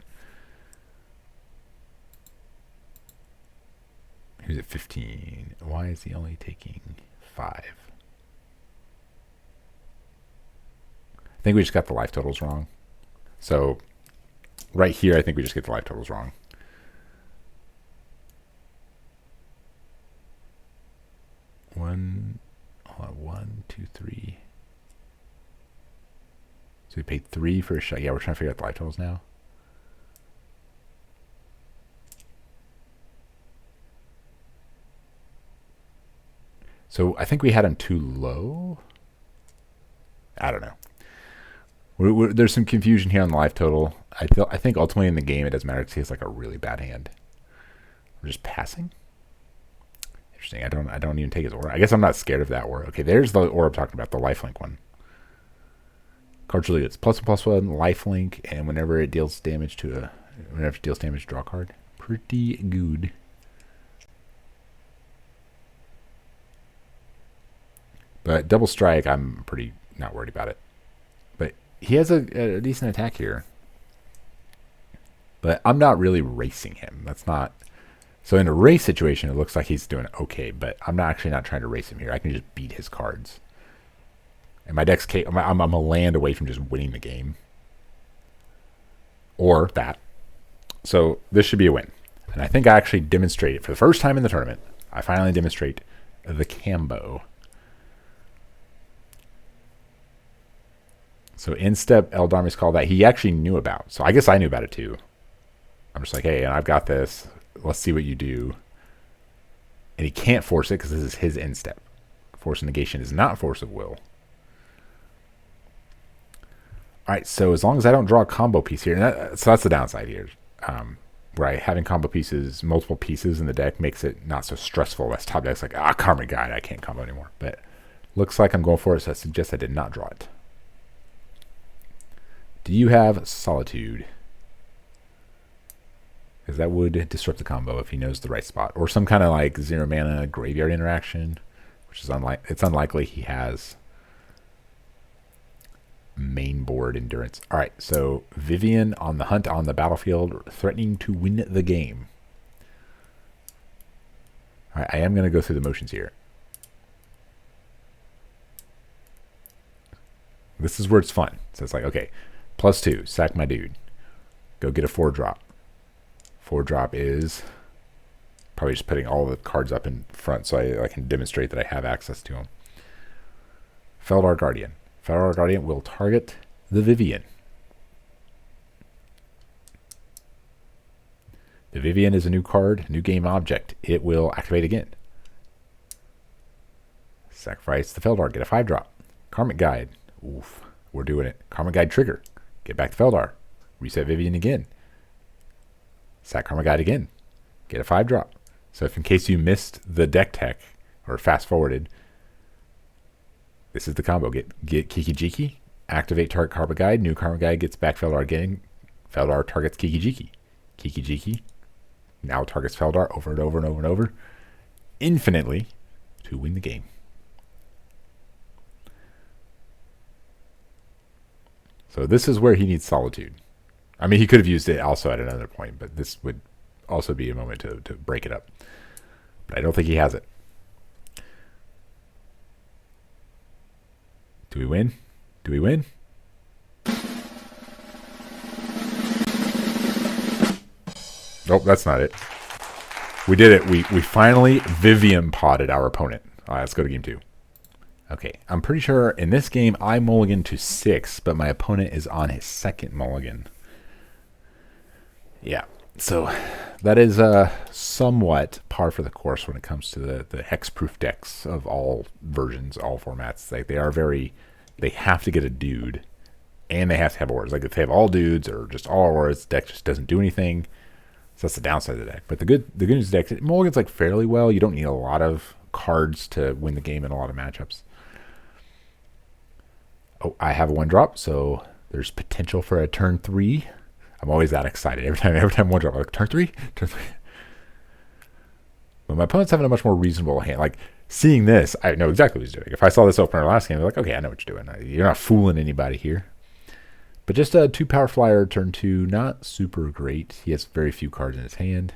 He was at 15. Why is he only taking 5? I think we just got the life totals wrong. So right here, I think we just get the life totals wrong. One, 2, 3. So we paid 3 for a shot. Yeah, we're trying to figure out the life totals now. So I think we had him too low. I don't know. There's some confusion here on the life total. I think ultimately in the game it doesn't matter because he has like a really bad hand. We're just passing. Interesting. I don't even take his aura. I guess I'm not scared of that aura. Okay, there's the aura I'm talking about, the lifelink one. Card's really good. It's +1/+1 lifelink, and whenever it deals damage to draw a card. Pretty good. But double strike, I'm pretty not worried about it. But he has a decent attack here. But I'm not really racing him. That's not. So in a race situation, it looks like he's doing okay. But I'm actually not trying to race him here. I can just beat his cards. And my deck's I'm a land away from just winning the game. Or that. So this should be a win. And I think I actually demonstrated for the first time in the tournament. I finally demonstrate the combo. So in step Eldamri's Call that he actually knew about. So I guess I knew about it too. I'm just like, hey, I've got this. Let's see what you do. And he can't force it because this is his end step. Force of negation is not force of will. All right, so as long as I don't draw a combo piece here, so that's the downside here. Right, having combo pieces, multiple pieces in the deck makes it not so stressful. That's top deck's like, Karmic Guide, I can't combo anymore. But looks like I'm going for it, so that suggests I did not draw it. Do you have Solitude? Because that would disrupt the combo if he knows the right spot. Or some kind of like 0 mana graveyard interaction, which is it's unlikely he has main board endurance. All right, so Vivian on the hunt on the battlefield, threatening to win the game. All right, I am going to go through the motions here. This is where it's fun. So it's like, okay, +2, sack my dude. Go get a 4-drop. 4-drop is probably just putting all the cards up in front so I can demonstrate that I have access to them. Feldar Guardian. Feldar Guardian will target the Vivian. If Viven is a new card, new game object, it will activate again. Sacrifice the Feldar, get a 5-drop. Karmic Guide. Oof, we're doing it. Karmic Guide trigger. Get back to Feldar. Reset Viven again. Sack Karmic Guide again. Get a 5-drop. So if in case you missed the deck tech or fast forwarded, this is the combo. Get Kiki Jiki, activate target Karmic Guide. New Karmic Guide gets back Feldar again. Feldar targets Kiki Jiki. Kiki Jiki now targets Feldar over and over and over and over, infinitely, to win the game. So this is where he needs Solitude. I mean, he could have used it also at another point, but this would also be a moment to break it up. But I don't think he has it. Do we win? Do we win? Nope, that's not it. We did it. We finally Viven potted our opponent. All right, let's go to game 2. Okay, I'm pretty sure in this game I mulligan to 6, but my opponent is on his second mulligan. Yeah, so that is somewhat par for the course when it comes to the hexproof decks of all versions, all formats. Like they have to get a dude, and they have to have auras. Like if they have all dudes or just all auras, the deck just doesn't do anything. So that's the downside of the deck. But the good news deck, it mulligans like fairly well. You don't need a lot of cards to win the game in a lot of matchups. Oh, I have a 1-drop, so there's potential for a turn 3. I'm always that excited every time 1-drop. I'm like, turn 3. But my opponent's having a much more reasonable hand. Like seeing this, I know exactly what he's doing. If I saw this opener last game, I'm like, okay, I know what you're doing. You're not fooling anybody here. But just a 2 power flyer, turn 2, not super great. He has very few cards in his hand.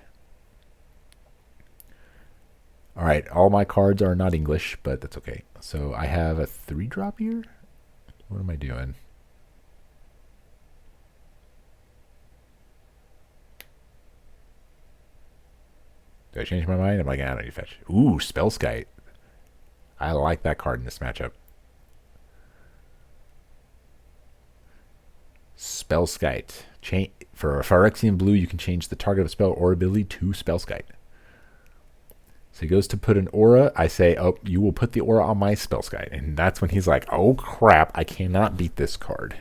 All right, all my cards are not English, but that's okay. So I have a 3-drop here. What am I doing? Did I change my mind? I'm like, I don't need to fetch. Ooh, Spellskite. I like that card in this matchup. Spellskite. For a Phyrexian blue, you can change the target of a spell or ability to Spellskite. So he goes to put an aura. I say, oh, you will put the aura on my Spellskite. And that's when he's like, oh crap, I cannot beat this card.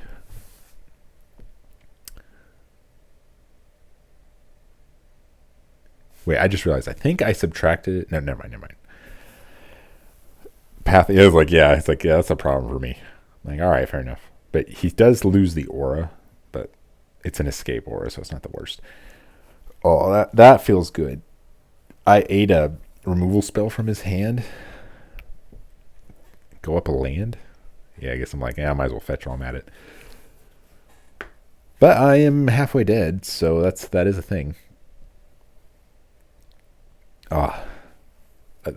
Wait, I just realized. I think I subtracted. No, never mind. Path. It was like, yeah. It's like, yeah, that's a problem for me. I'm like, all right, fair enough. But he does lose the aura, but it's an escape aura, so it's not the worst. Oh, that feels good. I ate a removal spell from his hand. Go up a land. Yeah, I guess I'm like, yeah, I might as well fetch while I'm at it. But I am halfway dead, so that is a thing.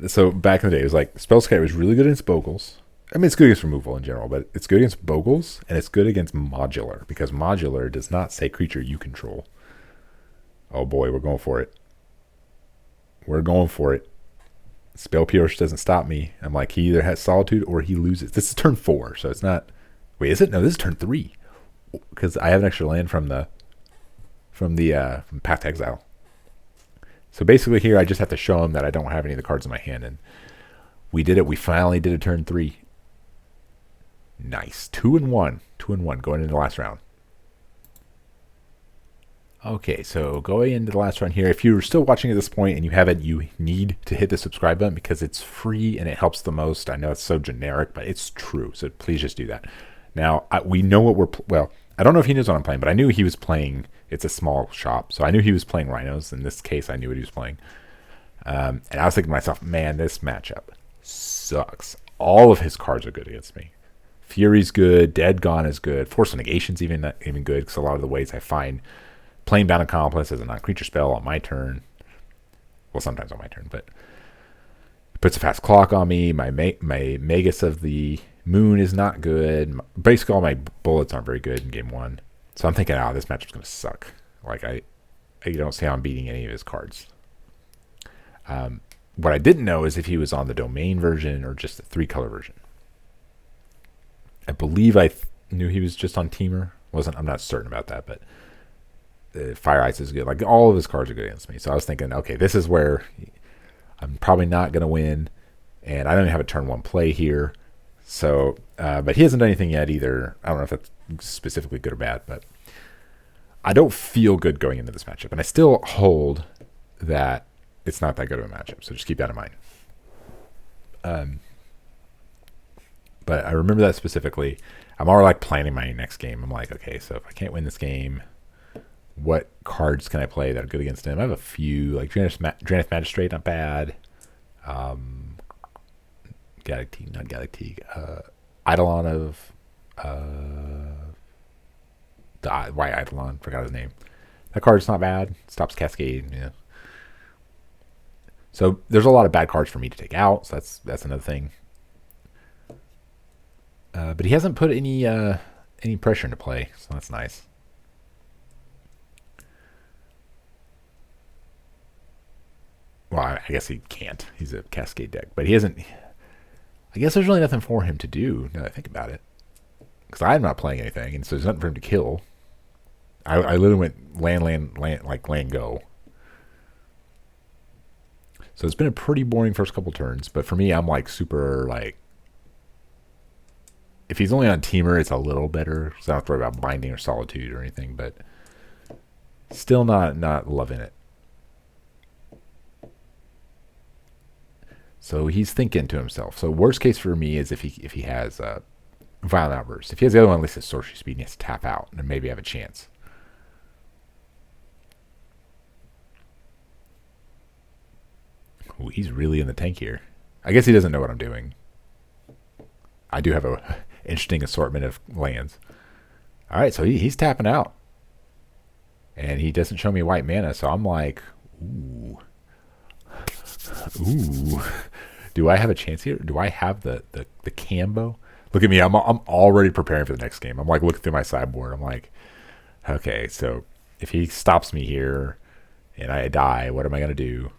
So back in the day, it was like Spellskite was really good against Bogles. I mean, it's good against removal in general, but it's good against Bogles, and it's good against Modular, because Modular does not say creature you control. Oh boy, we're going for it. We're going for it. Spell Pierce doesn't stop me. I'm like, he either has Solitude or he loses. This is turn 4, so it's not... Wait, is it? No, this is turn 3. Because I have an extra land from Path to Exile. So basically here, I just have to show him that I don't have any of the cards in my hand, and we did it. We finally did a turn 3. Nice. 2-1. 2-1 going into the last round. Okay, so going into the last round here, if you're still watching at this point and you haven't, you need to hit the subscribe button because it's free and it helps the most. I know it's so generic, but it's true. So please just do that. Now, we know what well, I don't know if he knows what I'm playing, but I knew he was playing. It's a small shop, so I knew he was playing Rhinos. In this case, I knew what he was playing. And I was thinking to myself, man, this matchup sucks. All of his cards are good against me. Fury's good. Dead Gone is good. Force of Negation's even good, because a lot of the ways I find Plain Bound Accomplice as a non-creature spell on my turn. Well, sometimes on my turn, but it puts a fast clock on me. My Magus of the Moon is not good. Basically, all my bullets aren't very good in game 1. So I'm thinking, this matchup's going to suck. Like, I don't see how I'm beating any of his cards. What I didn't know is if he was on the Domain version or just the 3-color version. I believe I knew he was just on Teamer. I'm not certain about that, but Fire Ice is good. Like all of his cards are good against me. So I was thinking, okay, this is where I'm probably not going to win, and I don't even have a turn one play here. So, but he hasn't done anything yet either. I don't know if that's specifically good or bad, but I don't feel good going into this matchup, and I still hold that it's not that good of a matchup. So just keep that in mind. But I remember that specifically. I'm already like planning my next game. I'm like, okay, so if I can't win this game, what cards can I play that are good against him? I have a few, like Draenith Magistrate, not bad. Galactique, not Galactique. Eidolon of the White Eidolon, forgot his name. That card's not bad. Stops Cascade. Yeah. So there's a lot of bad cards for me to take out. So that's another thing. But he hasn't put any pressure into play, so that's nice. Well, I guess he can't. He's a Cascade deck, but he hasn't. I guess there's really nothing for him to do now that I think about it, because I'm not playing anything, and so there's nothing for him to kill. I literally went land go. So it's been a pretty boring first couple turns, but for me, I'm like super like. If he's only on Teamer, it's a little better, so I don't have to worry about Binding or Solitude or anything, but still not loving it. So he's thinking to himself. So worst case for me is if he has Violent Outburst. If he has the other one, at least his Sorcery Speed, and he has to tap out, and then maybe have a chance. Ooh, he's really in the tank here. I guess he doesn't know what I'm doing. I do have a interesting assortment of lands. All right, so he's tapping out. And he doesn't show me white mana, so I'm like, ooh. Ooh. Do I have a chance here? Do I have the Cambo? Look at me. I'm already preparing for the next game. I'm like looking through my sideboard. I'm like, okay, so if he stops me here and I die, what am I going to do?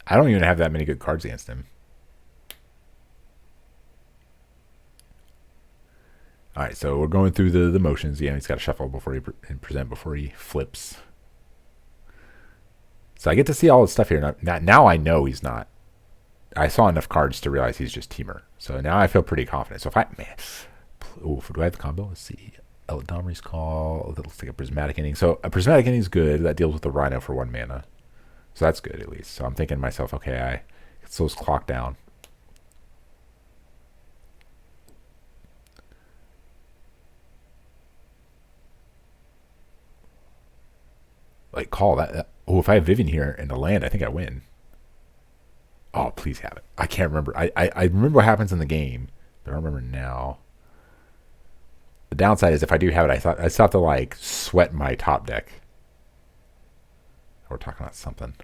I don't even have that many good cards against him. All right, so we're going through the motions. Yeah, he's got to shuffle before he present before he flips. So I get to see all this stuff here. Now I know he's not. I saw enough cards to realize he's just Teamer. So now I feel pretty confident. So if I, man, ooh, do I have the combo? Let's see. Eladamri's Call. Let's take a Prismatic Ending. So a Prismatic Ending is good. That deals with the Rhino for 1 mana. So that's good at least. So I'm thinking to myself, okay, I get those clock down. Like call that. Oh, if I have Viven here and a land, I think I win. Oh, please have it. I can't remember. I remember what happens in the game, but I don't remember now. The downside is if I do have it, I still have to like sweat my top deck. We're talking about something.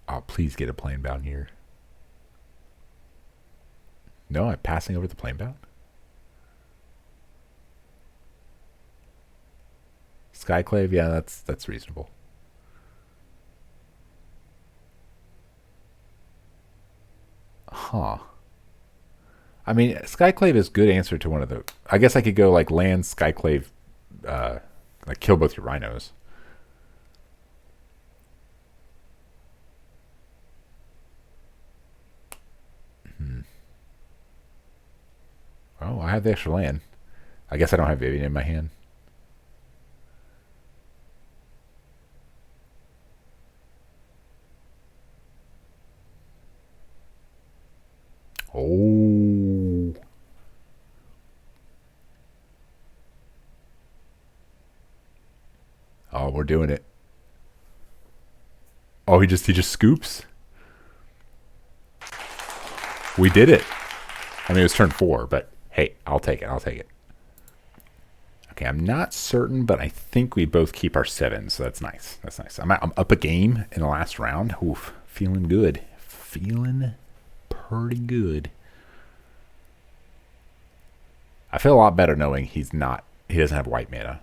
Oh, please get a plane bound here. No, I'm passing over the plane bound. Skyclave, yeah, that's reasonable. Huh. I mean, Skyclave is good answer to one of the. I guess I could go like land Skyclave, like kill both your rhinos. Oh, I have the extra land. I guess I don't have Vivian in my hand. Oh. Oh, we're doing it. Oh, he just scoops. We did it. I mean, it was turn 4, but hey, I'll take it. I'll take it. Okay, I'm not certain, but I think we both keep our 7, so that's nice. That's nice. I'm up a game in the last round. Oof, feeling good. Feeling pretty good. I feel a lot better knowing he doesn't have white mana.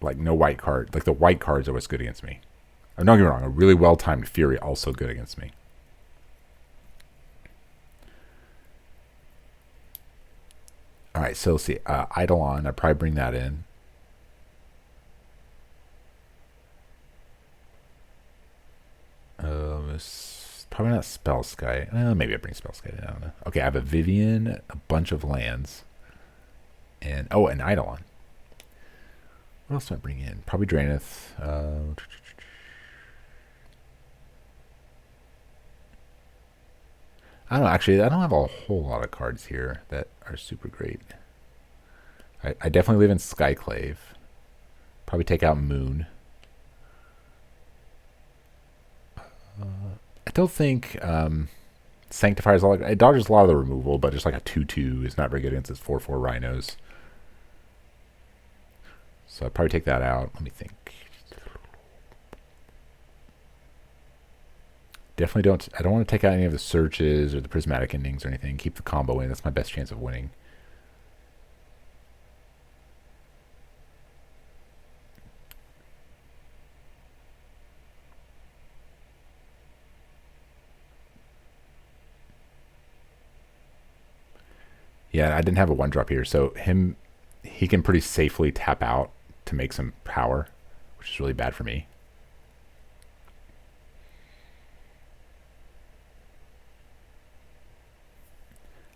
Like, no white card. Like, the white cards are what's good against me. Don't get me wrong, a really well-timed Fury also good against me. All right, so let's see. Eidolon, I'd probably bring that in. Probably not Spell Sky. Maybe I bring Spell Sky. I don't know. Okay, I have a Viven, a bunch of lands, and an Eidolon. What else do I bring in? Probably Draenith. I don't know. Actually, I don't have a whole lot of cards here that are super great. I definitely live in Skyclave. Probably take out Moon. I don't think Sanctifier's all. It dodges a lot of the removal, but just like a 2/2 is not very good against its 4/4 Rhinos. So I'd probably take that out. Let me think. Definitely don't. I don't want to take out any of the searches or the prismatic endings or anything. Keep the combo in. That's my best chance of winning. Yeah, I didn't have a 1-drop here, so he can pretty safely tap out to make some power, which is really bad for me.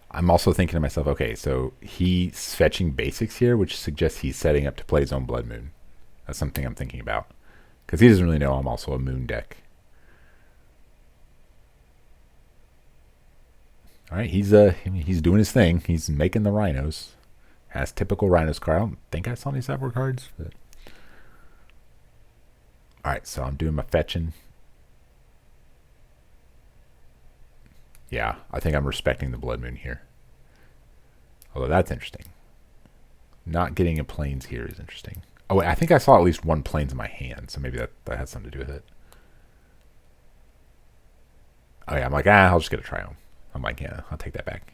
I'm also thinking to myself, okay, so he's fetching basics here, which suggests he's setting up to play his own Blood Moon. That's something I'm thinking about, because he doesn't really know I'm also a Moon deck. All right, he's doing his thing. He's making the Rhinos. Has typical Rhinos card. I don't think I saw any sideboard cards. But... All right, so I'm doing my fetching. Yeah, I think I'm respecting the Blood Moon here. Although that's interesting. Not getting a plains here is interesting. Oh, wait, I think I saw at least one plains in my hand, so maybe that has something to do with it. Oh yeah, I'm like, I'll just get a Triumph. I'm like, yeah, I'll take that back.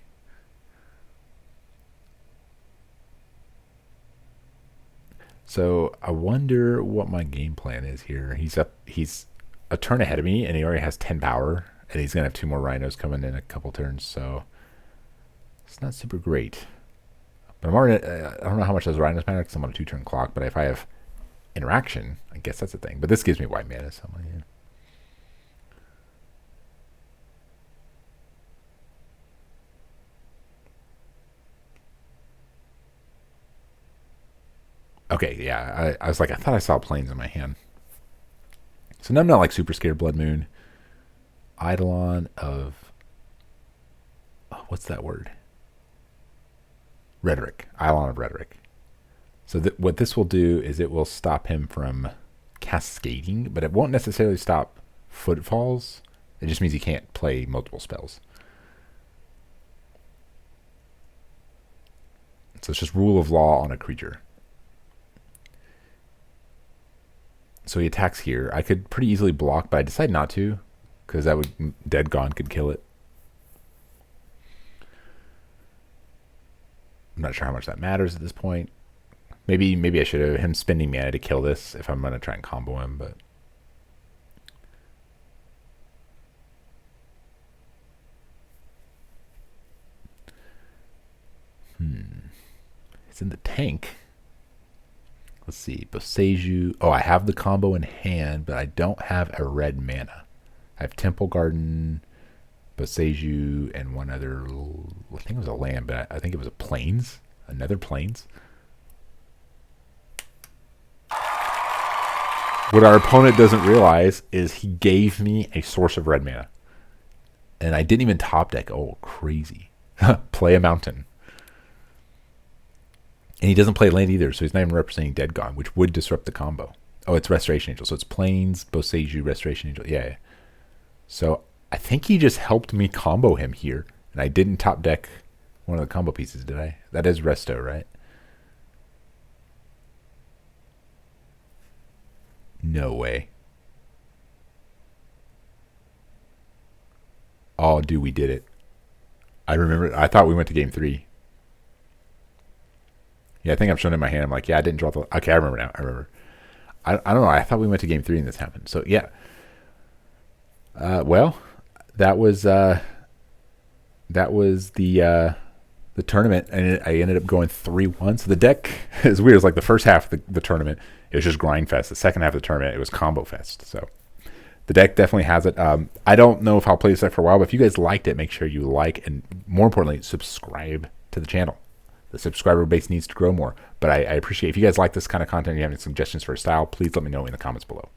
So I wonder what my game plan is here. He's a turn ahead of me, and he already has 10 power, and he's gonna have 2 more Rhinos coming in a couple turns, so it's not super great. But I'm already, I don't know how much those Rhinos matter because I'm on a 2-turn clock. But if I have interaction, I guess that's the thing. But this gives me white mana, so I'm like, yeah. Okay, yeah, I was like, I thought I saw plains in my hand. So now I'm not like super scared of Blood Moon. Eidolon of... Oh, what's that word? Rhetoric. Eidolon of Rhetoric. So what this will do is it will stop him from cascading, but it won't necessarily stop footfalls. It just means he can't play multiple spells. So it's just rule of law on a creature. So he attacks here. I could pretty easily block, but I decide not to, because that would Dead Gone could kill it. I'm not sure how much that matters at this point. Maybe I should have him spending mana to kill this if I'm gonna try and combo him, but it's in the tank. Let's see, Boseiju. Oh, I have the combo in hand, but I don't have a red mana. I have Temple Garden, Boseiju, and one other. I think it was a land, but I think it was a plains. Another plains. What our opponent doesn't realize is he gave me a source of red mana, and I didn't even top deck. Oh, crazy! Play a mountain. And he doesn't play land either, so he's not even representing Dead Gone, which would disrupt the combo. Oh, it's Restoration Angel. So it's Plains, Boseiju, Restoration Angel. Yeah. So I think he just helped me combo him here. And I didn't top deck one of the combo pieces, did I? That is Resto, right? No way. Oh, dude, we did it. I remember. I thought we went to game 3. Yeah, I think I'm showing in my hand. I'm like, yeah, I didn't draw the... Okay, I remember now. I remember. I don't know. I thought we went to game 3 and this happened. So, yeah. Well, that was the the tournament, and I ended up going 3-1. So the deck is weird. It's like the first half of the tournament, it was just grind fest. The second half of the tournament, it was combo fest. So the deck definitely has it. I don't know if I'll play this deck for a while, but if you guys liked it, make sure you like, and more importantly, subscribe to the channel. The subscriber base needs to grow more. But I appreciate if you guys like this kind of content, you have any suggestions for a style, please let me know in the comments below.